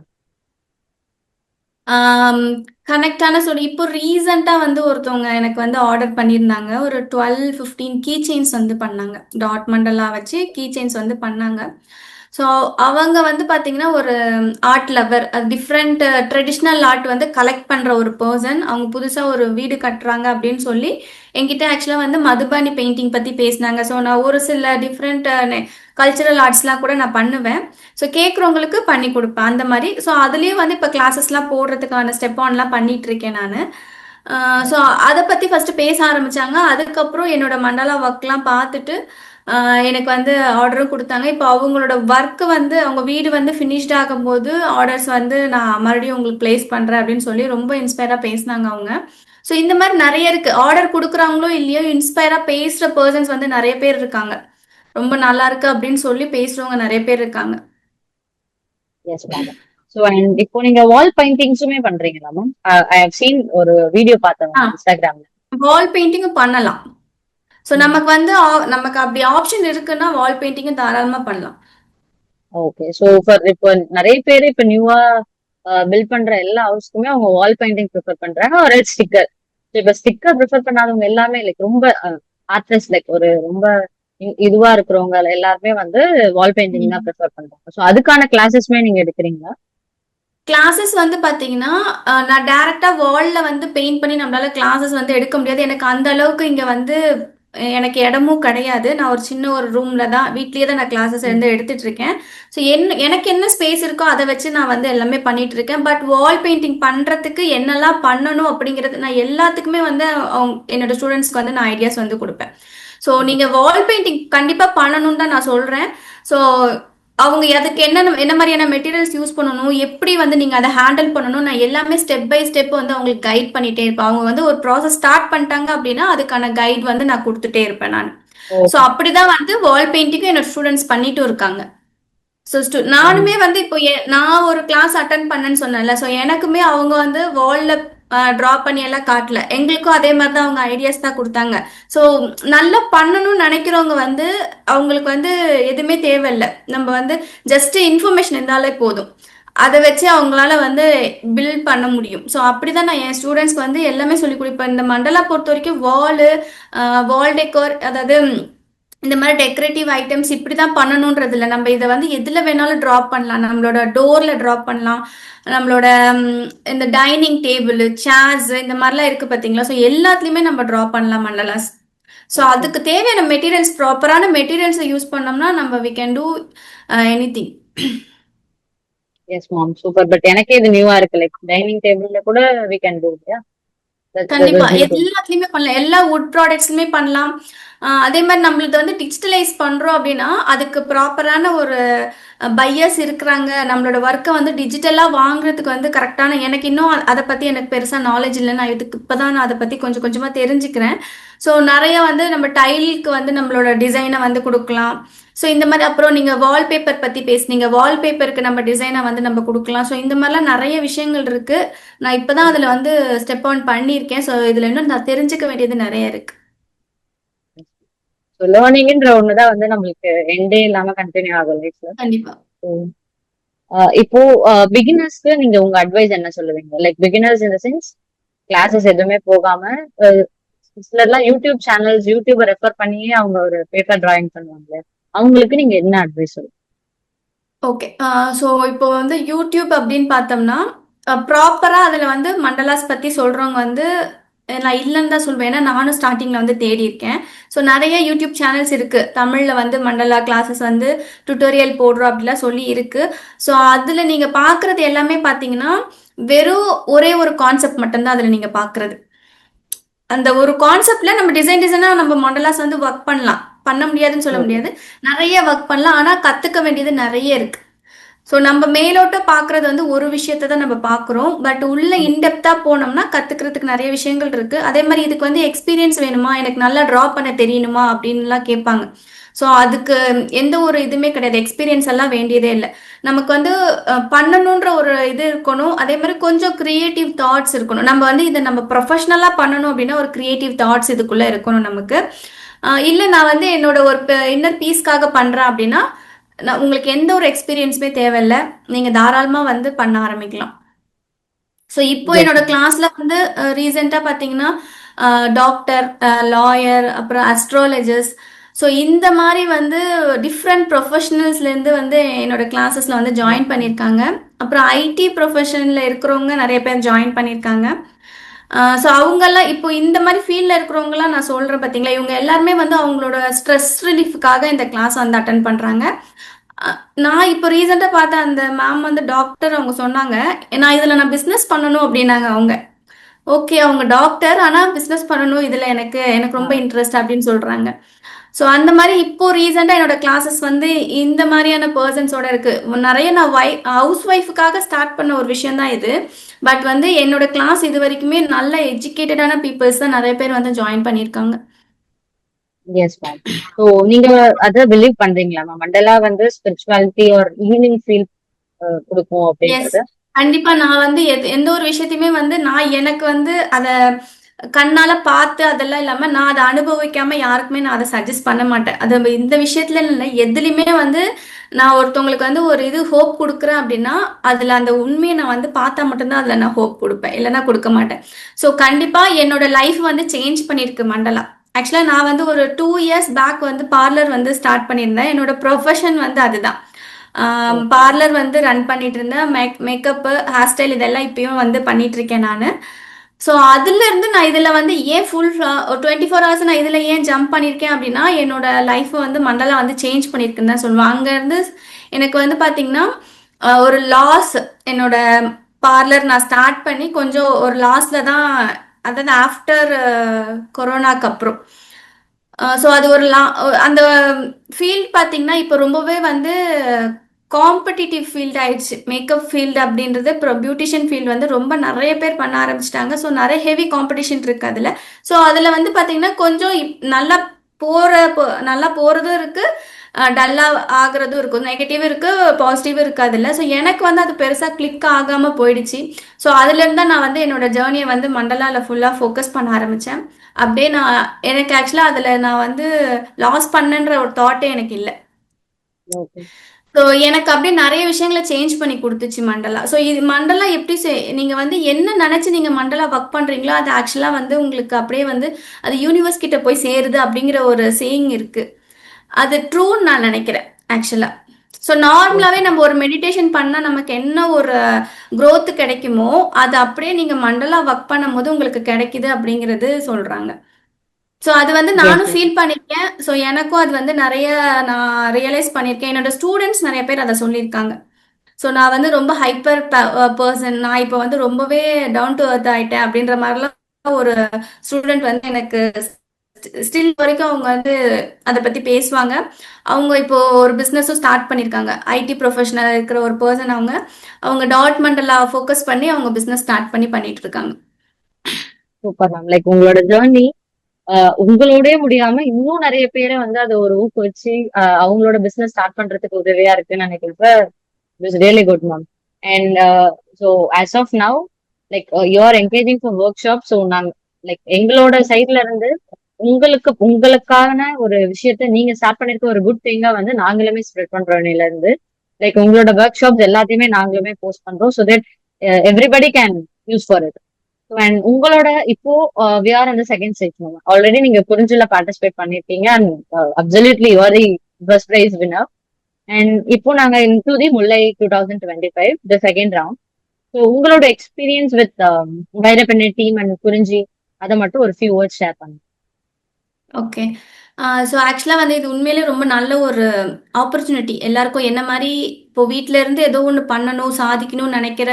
கனெக்டான சொல்லி இப்போ ரீசெண்டா வந்து ஒருத்தவங்க எனக்கு வந்து ஆர்டர் பண்ணியிருந்தாங்க. ஒரு 12-15 கீ செயின்ஸ் வந்து பண்ணாங்க. டாட் மண்டலா வச்சு கீ செயின்ஸ் வந்து பண்ணாங்க. ஸோ அவங்க வந்து பாத்தீங்கன்னா ஒரு art lover. Different traditional art வந்து கலெக்ட் பண்ற ஒரு பர்சன். அவங்க புதுசா ஒரு வீடு கட்டுறாங்க அப்படின்னு சொல்லி என்கிட்ட ஆக்சுவலா வந்து மதுபானி பெயிண்டிங் பத்தி பேசினாங்க. ஸோ நான் ஒரு சில டிஃப்ரெண்ட் கல்ச்சரல் ஆர்ட்ஸ்லாம் கூட நான் பண்ணுவேன். ஸோ கேட்குறவங்களுக்கு பண்ணி கொடுப்பேன் அந்த மாதிரி. ஸோ அதுலேயும் வந்து இப்போ கிளாஸஸ்லாம் போடுறதுக்கான ஸ்டெப் ஆன்லாம் பண்ணிட்டு இருக்கேன் நான். ஸோ அதை பற்றி ஃபர்ஸ்ட் பேச ஆரம்பிச்சாங்க. அதுக்கப்புறம் என்னோட மண்டலா ஒர்க்லாம் பார்த்துட்டு எனக்கு வந்து ஆர்டரும் கொடுத்தாங்க. இப்போ அவங்களோட ஒர்க் வந்து அவங்க வீடு வந்து ஃபினிஷ்ட் ஆகும்போது ஆர்டர்ஸ் வந்து நான் மறுபடியும் உங்களுக்கு பிளேஸ் பண்ணுறேன் அப்படின்னு சொல்லி ரொம்ப இன்ஸ்பயராக பேசினாங்க அவங்க. ஸோ இந்த மாதிரி நிறைய இருக்கு. ஆர்டர் கொடுக்குறாங்களோ இல்லையோ இன்ஸ்பயராக பேசுகிற பர்சன்ஸ் வந்து நிறைய பேர் இருக்காங்க. ரொம்ப நல்லா இருக்கு அப்படின்னு சொல்லி பேசுறவங்க நிறைய பேர் இருக்காங்க. Yes ma'am. ஸோ அண்ட் இப்போ நீங்க வால் பெயிண்டிங்ஸுமே பண்றீங்களா மேம்? ஐ ஹவ் சீன் ஒரு வீடியோ பார்த்தேன் ஆ இன்ஸ்டாகிராம்ல. வால் பெயிண்டிங்கும் பண்ணலாம். ஸோ நமக்கு வந்து நமக்கு அப்படி ஆப்ஷன் இருக்குன்னா வால் பெயிண்டிங்கும் தாராளமா பண்ணலாம். ஓகே. ஸோ ஃபார் இப்போ நிறைய பேர் இப்போ நியூவா பில்ட் பண்ற எல்லா ஹவுஸ்க்குமே அவங்க வால் பெயிண்டிங் ப்ரிஃபர் பண்றாங்க ஒரு ஸ்டிக்கர். இப்போ ஸ்டிக்கர் ப்ரிஃபர் பண்ணாதவங்க எல்லாமே லைக் ரொம்ப ஆர்டிஸ்ட் லைக் ஒரு ரொம்ப இதுவா இருக்கிறவங்க எல்லாருமே வந்து வால் பெயிண்டிங் தான் ப்ரிஃபர் பண்றாங்க. ஸோ அதுக்கான கிளாஸஸ்மே நீங்க எடுக்கிறீங்களா? கிளாஸஸ் வந்து பாத்தீங்கன்னா நான் டைரக்டா வால்ல வந்து பெயிண்ட் பண்ணி நம்மளால கிளாஸஸ் வந்து எடுக்க முடியாது. எனக்கு அந்த அளவுக்கு இங்க வந்து எனக்கு இடமும் கிடையாது. நான் ஒரு சின்ன ஒரு ரூம்ல தான் வீட்லயே தான் நான் கிளாஸஸ் வந்து எடுத்துட்டு இருக்கேன். ஸோ எனக்கு என்ன ஸ்பேஸ் இருக்கோ அதை வச்சு நான் வந்து எல்லாமே பண்ணிட்டு இருக்கேன். பட் வால் பெயிண்டிங் பண்றதுக்கு என்னெல்லாம் பண்ணணும் அப்படிங்கிறது நான் எல்லாத்துக்குமே வந்து என்னோட ஸ்டூடெண்ட்ஸ்க்கு வந்து நான் ஐடியாஸ் வந்து கொடுப்பேன். ஸோ நீங்க வால் பெயிண்டிங் கண்டிப்பா பண்ணணும்னு தான் நான் சொல்றேன். ஸோ அவங்க அதுக்கு என்ன மாதிரியான மெட்டீரியல்ஸ் யூஸ் பண்ணணும், எப்படி வந்து நீங்க அதை ஹேண்டில் பண்ணணும், நான் எல்லாமே ஸ்டெப் பை ஸ்டெப் வந்து அவங்களுக்கு கைட் பண்ணிட்டே இருப்பேன். அவங்க வந்து ஒரு ப்ராசஸ் ஸ்டார்ட் பண்ணிட்டாங்க அப்படின்னா அதுக்கான கைட் வந்து நான் கொடுத்துட்டே இருப்பேன் நான். ஸோ அப்படிதான் வந்து வால் பெயிண்டிங்கும் என்னோட ஸ்டூடெண்ட்ஸ் பண்ணிட்டும் இருக்காங்க. ஸோ நானுமே வந்து இப்போ நான் ஒரு கிளாஸ் அட்டன் பண்ணேன்னு சொன்னேன்ல. ஸோ எனக்குமே அவங்க வந்து வால்ல ட்ரா பண்ணி எல்லாம் காட்டல. எங்களுக்கும் அதே மாதிரி தான் அவங்க ஐடியாஸ் தான் கொடுத்தாங்க. ஸோ நல்லா பண்ணணும்னு நினைக்கிறவங்க வந்து அவங்களுக்கு வந்து எதுவுமே தேவையில்லை. நம்ம வந்து ஜஸ்ட் இன்ஃபர்மேஷன் இருந்தாலே போதும். அதை வச்சு அவங்களால வந்து பில்ட் பண்ண முடியும். ஸோ அப்படிதான் நான் என் ஸ்டூடெண்ட்ஸ்க்கு வந்து எல்லாமே சொல்லிக் கொடுப்பேன். இந்த மண்டலா பொறுத்த வரைக்கும் வால் டெக்கோர், அதாவது இந்த மாதிரி டெக்கரேட்டிவ் ஐட்டம்ஸ் இப்படி தான் பண்ணணுன்றது இல்லை. நம்ம இதை வந்து எதில் வேணாலும் ட்ராப் பண்ணலாம். நம்மளோட டோரில் ட்ராப் பண்ணலாம். நம்மளோட இந்த டைனிங் டேபிள், சேர்ஸ் இந்த மாதிரிலாம் இருக்கு பார்த்தீங்களா? ஸோ எல்லாத்துலேயுமே நம்ம ட்ராப் பண்ணலாம் மண்டலாஸ். ஸோ அதுக்கு தேவையான மெட்டீரியல்ஸ், ப்ராப்பரான மெட்டீரியல்ஸை யூஸ் பண்ணோம்னா நம்ம we can do anything. Yes ma'am. Super. But எனக்கே இது நியூவா இருக்கு. லைக் டைனிங் டேபிள்ல கூட வி கேன் டூ. யா, கண்டிப்பா எல்லாத்துலயுமே பண்ணலாம். எல்லா வுட் ப்ராடக்ட்ஸ்லுமே பண்ணலாம். அதே மாதிரி நம்மளது வந்து டிஜிட்டலைஸ் பண்றோம் அப்படின்னா அதுக்கு ப்ராப்பரான ஒரு பையர்ஸ் இருக்கிறாங்க. நம்மளோட ஒர்க்கை வந்து டிஜிட்டலா வாங்குறதுக்கு வந்து கரெக்டான, எனக்கு இன்னும் அதை பத்தி எனக்கு பெருசா நாலேஜ் இல்லை. நான் இதுக்கு இப்பதான் நான் அதை பத்தி கொஞ்சம் கொஞ்சமா தெரிஞ்சுக்கிறேன். ஸோ நிறைய வந்து நம்ம டைலுக்கு வந்து நம்மளோட டிசைனை வந்து கொடுக்கலாம். ஸோ இந்த மாதிரி அப்புறம் நீங்க வால்பேப்பர் பத்தி பேசுனீங்க. வால்பேப்பருக்கு நம்ம டிசைனை வந்து நம்ம கொடுக்கலாம். ஸோ இந்த மாதிரிலாம் நிறைய விஷயங்கள் இருக்கு. நான் இப்பதான் அதுல வந்து ஸ்டெப் ஆன் பண்ணியிருக்கேன். ஸோ இதுல இன்னும் நான் தெரிஞ்சுக்க வேண்டியது நிறைய இருக்கு. லேர்னிங்ன்ற ஒண்ணுதான் வந்து நம்மளுக்கு எண்டே இல்லாம கண்டினியூ ஆகும் லைஃப்ல. கண்டிப்பா. இப்போ பிகினர்ஸ்க்கு நீங்க உங்க அட்வைஸ் என்ன சொல்லுவீங்க? Like beginners in the sense classes எதுவுமே போகாம சிலர்லாம் யூடியூப் சேனல்ஸ் யூடியூபை ரெஃபர் பண்ணியே அவங்க ஒரு பேப்பர் டிராயிங் பண்ணுவாங்க. அவங்களுக்கு நீங்க என்ன அட்வைஸ் சொல்லுங்க? ஓகே. ஸோ இப்போ வந்து யூடியூப் அப்படின்னு பார்த்தோம்னா, ப்ராப்பரா அதுல வந்து மண்டலாஸ் பத்தி சொல்றவங்க வந்து நான் இல்லன்னு தான் சொல்வேன். ஏன்னா நானும் ஸ்டார்ட்டிங்ல வந்து தேடி இருக்கேன். ஸோ நெறைய யூடியூப் சேனல்ஸ் இருக்கு. தமிழ்ல வந்து மண்டலா கிளாஸஸ் வந்து டியூட்டோரியல் போடுறோம் அப்படிலாம் சொல்லி இருக்கு. ஸோ அதுல நீங்க பார்க்குறது எல்லாமே பார்த்தீங்கன்னா, வெறும் ஒரே ஒரு கான்செப்ட் மட்டும் தான் அதுல நீங்க பார்க்குறது. அந்த ஒரு கான்செப்ட்ல நம்ம டிசைனா நம்ம மண்டலாஸ் வந்து ஒர்க் பண்ணலாம். பண்ண முடியாதுன்னு சொல்ல ஓகே. முடியாது. நெறைய ஒர்க் பண்ணலாம். ஆனா கத்துக்க வேண்டியது நெறைய இருக்கு. ஸோ நம்ம மேலோட்ட பார்க்குறது வந்து ஒரு விஷயத்த தான் நம்ம பார்க்குறோம். பட் உள்ள இன்டெப்த்தா போனோம்னா கத்துக்கிறதுக்கு நெறைய விஷயங்கள் இருக்கு. அதே மாரி இதுக்கு வந்து எக்ஸ்பீரியன்ஸ் வேணுமா? எனக்கு நல்லா ட்ரா பண்ண தெரியணுமா? அப்படின்லாம் கேட்பாங்க. ஸோ அதுக்கு எந்த ஒரு இதுவுமே கிடையாது. எக்ஸ்பீரியன்ஸ் எல்லாம் வேண்டியதே இல்ல. நமக்கு வந்து பண்ணணுன்ற ஒரு இது இருக்கணும். அதே மாரி கொஞ்சம் கிரியேட்டிவ் தாட்ஸ் இருக்கணும். நம்ம வந்து இத நம்ம ப்ரொஃபஷனலா பண்ணணும் அப்படின்னா, ஒரு கிரியேட்டிவ் தாட்ஸ் இதுக்குள்ள இருக்கணும் நமக்கு. இல்ல நான் வந்து என்னோட ஒரு இன்னர் பீஸ்க்காக பண்றேன் அப்படின்னா, உங்களுக்கு எந்த ஒரு எக்ஸ்பீரியன்ஸுமே தேவையில்ல. நீங்க தாராளமா வந்து பண்ண ஆரம்பிக்கலாம். ஸோ இப்போ எஸ் என்னோட மேம். கிளாஸ்ல வந்து ரீசெண்டா பார்த்தீங்கன்னா, டாக்டர், லாயர், அப்புறம் அஸ்ட்ராலஜர்ஸ், ஸோ இந்த மாரி வந்து டிஃப்ரெண்ட் ப்ரொஃபஷனல்ஸ்லேருந்து வந்து என்னோட கிளாஸஸ்ல வந்து ஜாயின் பண்ணியிருக்காங்க. அப்புறம் ஐடி ப்ரொஃபஷன்ல இருக்கிறவங்க நெறைய பேர் ஜாயின் பண்ணியிருக்காங்க. ஸோ அவங்கெல்லாம் இப்போ இந்த மாரி ஃபீல்ட்ல இருக்கிறவங்கலாம் நான் சொல்றேன் பார்த்தீங்களா, இவங்க எல்லாருமே வந்து அவங்களோட ஸ்ட்ரெஸ் ரிலீஃப்க்காக இந்த கிளாஸ் வந்து அட்டெண்ட் பண்றாங்க. அ நான் இப்போ ரீசெண்டா பார்த்த அந்த மேம் வந்து டாக்டர் அவங்க சொன்னாங்க, நான் பிசினஸ் பண்ணணும் அப்டின்னாங்க அவங்க. ஓகே. அவங்க டாக்டர். ஆனா பிசினஸ் பண்ணணும். இதுல எனக்கு எனக்கு ரொம்ப இன்ட்ரெஸ்ட் அப்படின்னு சொல்றாங்க. ஸோ அந்த மாரி இப்போ ரீசெண்டா என்னோட கிளாஸஸ் வந்து இந்த மாரியான பெர்சன்ஸோட இருக்கு. நெறைய நான் ஹவுஸ் ஒய்ஃப்க்காக ஸ்டார்ட் பண்ண ஒரு விஷயம் தான் இது. பட் வந்து என்னோட கிளாஸ் இதுவரைக்குமே நல்ல எஜுகேட்டடான பீப்பிள்ஸ் தான் நெறைய பேர் வந்து ஜாயின் பண்ணியிருக்காங்க. Yes ma'am. ஸோ நீங்க அத பிலீவ் பண்றீங்களா மேம்? மண்டலா வந்து ஸ்பிரிச்சுவாலிட்டி ஆர் ஹீலிங் ஃபீல் குடுக்கும் எஸ். அப்படின்றது? கண்டிப்பா நான் வந்து எந்த ஒரு விஷயத்தையுமே வந்து நான் எனக்கு வந்து அத கண்ணால பார்த்து அதெல்லாம் இல்லாம, நான் அத அனுபவிக்காம யாருக்குமே நான் அத சஜெஸ்ட் பண்ண மாட்டேன். அது இந்த விஷயத்துல இல்ல, எதுலயுமே வந்து நான் ஒருத்தவங்களுக்கு வந்து ஒரு இது ஹோப் குடுக்குறேன் அப்டின்னா, அதுல அந்த உண்மைய நான் வந்து பார்த்தா மட்டும் தான் அதுல நான் ஹோப் குடுப்பேன். இல்லன்னா குடுக்க மாட்டேன். ஸோ கண்டிப்பா என்னோட லைஃப் வந்து சேஞ்ச் பண்ணியிருக்கு மண்டலா. ஆக்சுவலா நான் வந்து ஒரு 2 இயர்ஸ் பேக் வந்து பார்லர் வந்து ஸ்டார்ட் பண்ணியிருந்தேன். என்னோட ப்ரொஃபஷன் வந்து அதுதான். ஓகே. பார்லர் வந்து ரன் பண்ணிட்டு இருந்தேன். மேக்கப்பு, ஹேர் ஸ்டைல் இதெல்லாம் இப்பயும் வந்து பண்ணிட்டு இருக்கேன் நானு. ஸோ அதுலேருந்து நான் இதில் வந்து ஏன் ஒரு 24 ஹவர்ஸ் நான் இதில் ஏன் ஜம்ப் பண்ணியிருக்கேன் அப்படின்னா, என்னோட லைஃப்பை வந்து மண்டலா வந்து சேஞ்ச் பண்ணியிருக்குன்னு தான் சொல்லுவேன். அங்கேருந்து எனக்கு வந்து பார்த்தீங்கன்னா, ஒரு லாஸ் என்னோட பார்லர் நான் ஸ்டார்ட் பண்ணி கொஞ்சம் ஒரு லாஸில் தான், அதாவது ஆஃப்டர் கொரோனாக்கு அப்புறம். ஸோ அது ஒரு அந்த ஃபீல்ட் பார்த்தீங்கன்னா, இப்போ ரொம்பவே வந்து காம்படிட்டிவ் ஃபீல்ட் ஆயிடுச்சு. மேக்கப் ஃபீல்டு அப்படின்றது அப்புறம் பியூட்டிஷியன் ஃபீல்டு வந்து ரொம்ப நெறைய பேர் பண்ண ஆரம்பிச்சுட்டாங்க. ஸோ நெறைய ஹெவி காம்படிஷன் இருக்கு அதுல. ஸோ அதுல வந்து பார்த்தீங்கன்னா, கொஞ்சம் நல்லா போற நல்லா போறதும் இருக்கு. டல்லா ஆகுறதும் இருக்கும். நெகட்டிவ் இருக்கு, பாசிட்டிவ் இருக்கு அதுல. ஸோ எனக்கு வந்து அது பெருசா கிளிக் ஆகாம போயிடுச்சு. ஸோ அதுலேருந்து தான் நான் வந்து என்னோட ஜேர்னிய வந்து மண்டலால ஃபுல்லா ஃபோக்கஸ் பண்ண ஆரம்பிச்சேன். அப்படியே எனக்கு ஆக்சுவலா அதுல நான் வந்து லாஸ் பண்ணேன்ற ஒரு தாட்டே எனக்கு இல்ல. ஓகே. ஸோ எனக்கு அப்படியே நெறைய விஷயங்கள சேஞ்ச் பண்ணி குடுத்துச்சு மண்டலா. ஸோ இது மண்டலா எப்படி நீங்க வந்து என்ன நெனச்சு நீங்க மண்டலா ஒர்க் பண்றீங்களோ, அது ஆக்சுவலா வந்து உங்களுக்கு அப்படியே வந்து அது யூனிவர்ஸ் கிட்ட போய் சேருது அப்படிங்கிற ஒரு சேயிங் இருக்கு. அது ட்ரூன்னு நான் நெனைக்கிறேன் ஆக்சுவலா. ஸோ எஸ் நார்மலாவே மேம். நம்ம ஒரு மெடிடேஷன் பண்ணா நமக்கு என்ன ஒரு குரோத் கிடைக்குமோ, அது அப்படியே நீங்க மண்டலா ஒர்க் பண்ணும்போது உங்களுக்கு கிடைக்குது அப்படிங்கிறது சொல்றாங்க. ஸோ அது வந்து எஸ் நானும் மேம். ஃபீல் பண்ணியிருக்கேன். ஸோ எனக்கும் அது வந்து நெறைய நான் ரியலைஸ் பண்ணியிருக்கேன். என்னோட ஸ்டூடண்ட்ஸ் நெறைய பேர் அத சொல்லியிருக்காங்க. ஸோ நான் வந்து ரொம்ப ஹைப்பர் பெர்சன். நான் இப்போ வந்து ரொம்பவே டவுன் டு எர்த் ஆயிட்டேன் அப்படின்ற மாரிலாம் ஒரு ஸ்டூடண்ட் வந்து எனக்கு ஸ்டில் வரைக்கும் அவங்க வந்து அத பத்தி பேசுவாங்க. அவங்க இப்போ ஒரு பிசினஸும் ஸ்டார்ட் பண்ணியிருக்காங்க. ஐடி ப்ரொஃபஷனல் இருக்கிற ஒரு பெர்சன் அவங்க. அவங்க டாட் மண்டலா ஃபோக்கஸ் பண்ணி அவங்க பிசினஸ் ஸ்டார்ட் பண்ணி பண்ணிட்டு இருக்காங்க. Super ma'am. லைக் உங்களோட ஜேர்னி உங்களோடயே முடியாம இன்னும் நெறைய பேர வந்து அத ஒரு ஊக்குவிச்சு அவங்களோட பிசினஸ் ஸ்டார்ட் பண்றதுக்கு உதவியா இருக்குன்னு நினைக்கிறப்ப it's really good ma'am. And so as of now like you are encouraging for workshop. So நாங்க லைக் எங்களோட சைட்ல இருந்து உங்களுக்கான ஒரு விஷயத்த நீங்க ஸ்டார்ட் பண்ணிருக்க ஒரு குட் திங்கா வந்து நாங்களுமே ஸ்ப்ரெட் பண்றோம் இன்னையில இருந்து. லைக் உங்களோட ஒர்க் ஷாப்ஸ் எல்லாத்தையுமே நாங்களுமே போஸ்ட் பண்றோம். So that everybody can use for it. And உங்களோட இப்போ வி ஆர் அந்த செகண்ட் ஸ்டேஜ் மேம். ஆல்ரெடி நீங்க குறிஞ்சில பார்ட்டிசிபேட் பண்ணிருப்பீங்க and absolutely you are the first prize winner. And இப்போ நாங்க into the Mullai 2025 the second round. So உங்களோட எக்ஸ்பீரியன்ஸ் வித் வைரப்பெண்ணை டீம் அண்ட் குறிஞ்சி அதை மட்டும் ஒரு ஃபியூ வேர்ட்ஸ் ஷேர் பண்ணுங்க. ஓகே. ஸோ ஆக்சுவலாக வந்து இது உண்மையிலே ரொம்ப நல்ல ஒரு ஆப்பர்ச்சுனிட்டி. எல்லாருக்கும் என்ன மாதிரி இப்போ வீட்டில இருந்து ஏதோ ஒன்று பண்ணணும், சாதிக்கணும்னு நினைக்கிற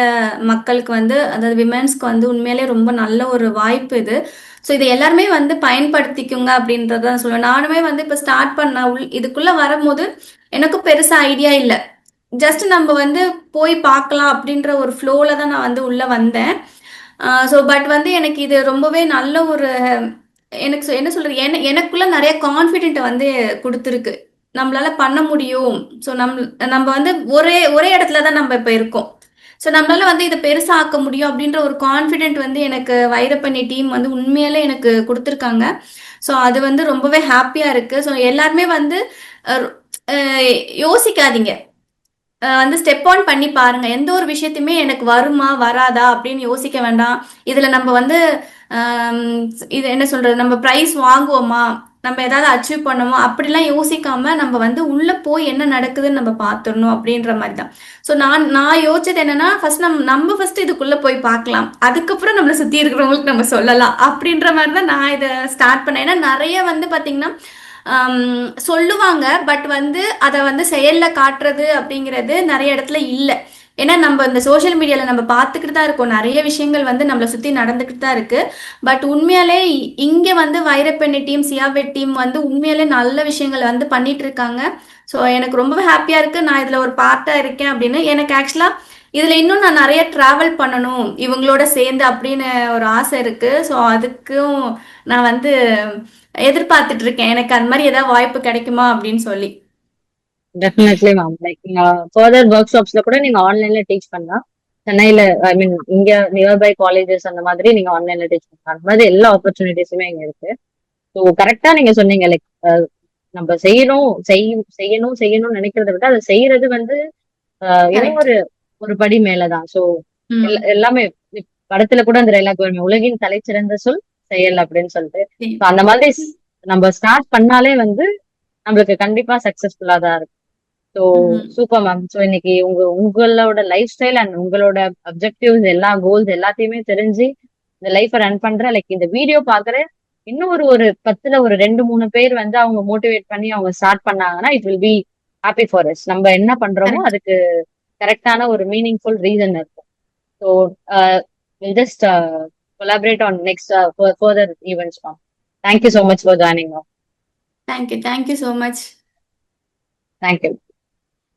மக்களுக்கு வந்து, அதாவது விமென்ஸ்க்கு வந்து உண்மையிலே ரொம்ப நல்ல ஒரு வாய்ப்பு இது. ஸோ இதை எல்லாருமே வந்து பயன்படுத்திக்குங்க அப்படின்றத தான் சொல்லுவேன். நானுமே வந்து இப்போ ஸ்டார்ட் பண்ண இதுக்குள்ளே வரும்போது எனக்கும் பெருசாக ஐடியா இல்லை. ஜஸ்ட் நம்ம வந்து போய் பார்க்கலாம் அப்படின்ற ஒரு ஃப்ளோவில் தான் நான் வந்து உள்ளே வந்தேன். ஸோ பட் வந்து எனக்கு இது ரொம்பவே நல்ல ஒரு எனக்கு என்ன சொல்றது, எனக்குள்ள நிறைய கான்ஃபிடென்ட் வந்து கொடுத்துருக்கு. நம்மளால பண்ண முடியும். ஸோ நம்ம வந்து ஒரே ஒரே இடத்துல தான் நம்ம இப்போ இருக்கோம். ஸோ நம்மளால வந்து இதை பெருசாக்க முடியும் அப்படின்ற ஒரு கான்ஃபிடென்ட் வந்து எனக்கு வைரப்பண்ணி டீம் வந்து உண்மையிலே எனக்கு கொடுத்துருக்காங்க. ஸோ அது வந்து ரொம்பவே ஹாப்பியாக இருக்குது. ஸோ எல்லாருமே வந்து யோசிக்காதீங்க, வந்து ஸ்டெப் ஆன் பண்ணி பாருங்க. எந்த ஒரு விஷயத்தையுமே எனக்கு வருமா வராதா அப்படின்னு யோசிக்க வேண்டாம். இதுல நம்ம வந்து இது என்ன சொல்றது, நம்ம ப்ரைஸ் வாங்குவோமா, நம்ம ஏதாவது அச்சீவ் பண்ணுவோமா அப்படிலாம் யோசிக்காம நம்ம வந்து உள்ள போய் என்ன நடக்குதுன்னு நம்ம பார்த்துடணும் அப்படின்ற மாதிரி தான். ஸோ நான் யோசிச்சது என்னன்னா, ஃபர்ஸ்ட் நம்ம ஃபர்ஸ்ட் இதுக்குள்ள போய் பார்க்கலாம், அதுக்கப்புறம் நம்மளை சுத்தி இருக்கிறவங்களுக்கு நம்ம சொல்லலாம் அப்படின்ற மாதிரி தான் நான் இதை ஸ்டார்ட் பண்ணேன். ஏன்னா நிறைய வந்து பாத்தீங்கன்னா சொல்லுவாங்க, பட் வந்து அதை வந்து செயல்ல காட்டுறது அப்படிங்கிறது நிறைய இடத்துல இல்லை. ஏன்னா நம்ம இந்த சோஷியல் மீடியாவில் நம்ம பார்த்துக்கிட்டு தான் இருக்கோம், நிறைய விஷயங்கள் வந்து நம்மளை சுற்றி நடந்துக்கிட்டு தான் இருக்கு. பட் உண்மையாலே இங்கே வந்து வைரப்பெண்ணை டீம், சியாபெட் டீம் வந்து உண்மையாலே நல்ல விஷயங்கள் வந்து பண்ணிட்டு இருக்காங்க. ஸோ எனக்கு ரொம்பவே ஹாப்பியாக இருக்கு, நான் இதில் ஒரு பார்ட்டாக இருக்கேன் அப்படின்னு. எனக்கு ஆக்சுவலாக இதில் இன்னும் நான் நிறைய ட்ராவல் பண்ணணும் இவங்களோட சேர்ந்து அப்படின்னு ஒரு ஆசை இருக்கு. ஸோ அதுக்கும் நான் வந்து எதிர்பார்த்துட்டு இருக்கேன், எனக்கு அந்த மாதிரி ஏதாவது வாய்ப்பு கிடைக்குமா அப்படின்னு சொல்லி. Definitely ma'am. லைக் ஃபர்தர் ஒர்க் ஷாப்ஸ்ல கூட நீங்க ஆன்லைன்ல டீச் பண்ணலாம். சென்னையில ஐ மீன் இங்க நியர்பை காலேஜஸ் அந்த மாதிரி நீங்க ஆன்லைன்ல டீச் பண்ணலாம். அந்த மாதிரி எல்லா ஆப்பர்ச்சுனிட்டிஸுமே இங்க இருக்கு. ஸோ கரெக்டா நீங்க சொன்னீங்க, லைக் நம்ம செய்யணும்னு நினைக்கிறத விட அதை செய்யறது வந்து இன்னும் ஒரு படி மேலதான். ஸோ எல்லாமே படத்துல கூட அந்த டைலாக் வருமே, உலகின் தலைச்சிறந்த சொல் செயல் அப்படின்னு சொல்லிட்டு. அந்த மாதிரி நம்ம ஸ்டார்ட் பண்ணாலே வந்து நம்மளுக்கு கண்டிப்பா சக்சஸ்ஃபுல்லா தான் இருக்கும். So super ma'am. ஸோ இன்னைக்கு உங்களோட லைஃப் ஸ்டைல் அண்ட் உங்களோட அப்ஜெக்டிவ்ஸ், எல்லா கோல்ஸ் எல்லாத்தையுமே தெரிஞ்சு இந்த லைஃபை ரன் பண்ற, லைக் இந்த வீடியோ பாக்குற இன்னும் ஒரு 10ல ஒரு 2-3 பேர் வந்து அவங்க மோட்டிவேட் பண்ணி அவங்க ஸ்டார்ட் பண்ணாங்கன்னா it will be happy for us. நம்ம என்ன பண்றோமோ அதுக்கு கரெக்டான ஒரு மீனிங்ஃபுல் ரீசன் இருக்கும். So will just collaborate on next further events, ma'am. Thank you so much for joining, ma'am. Thank you so much. Thank you.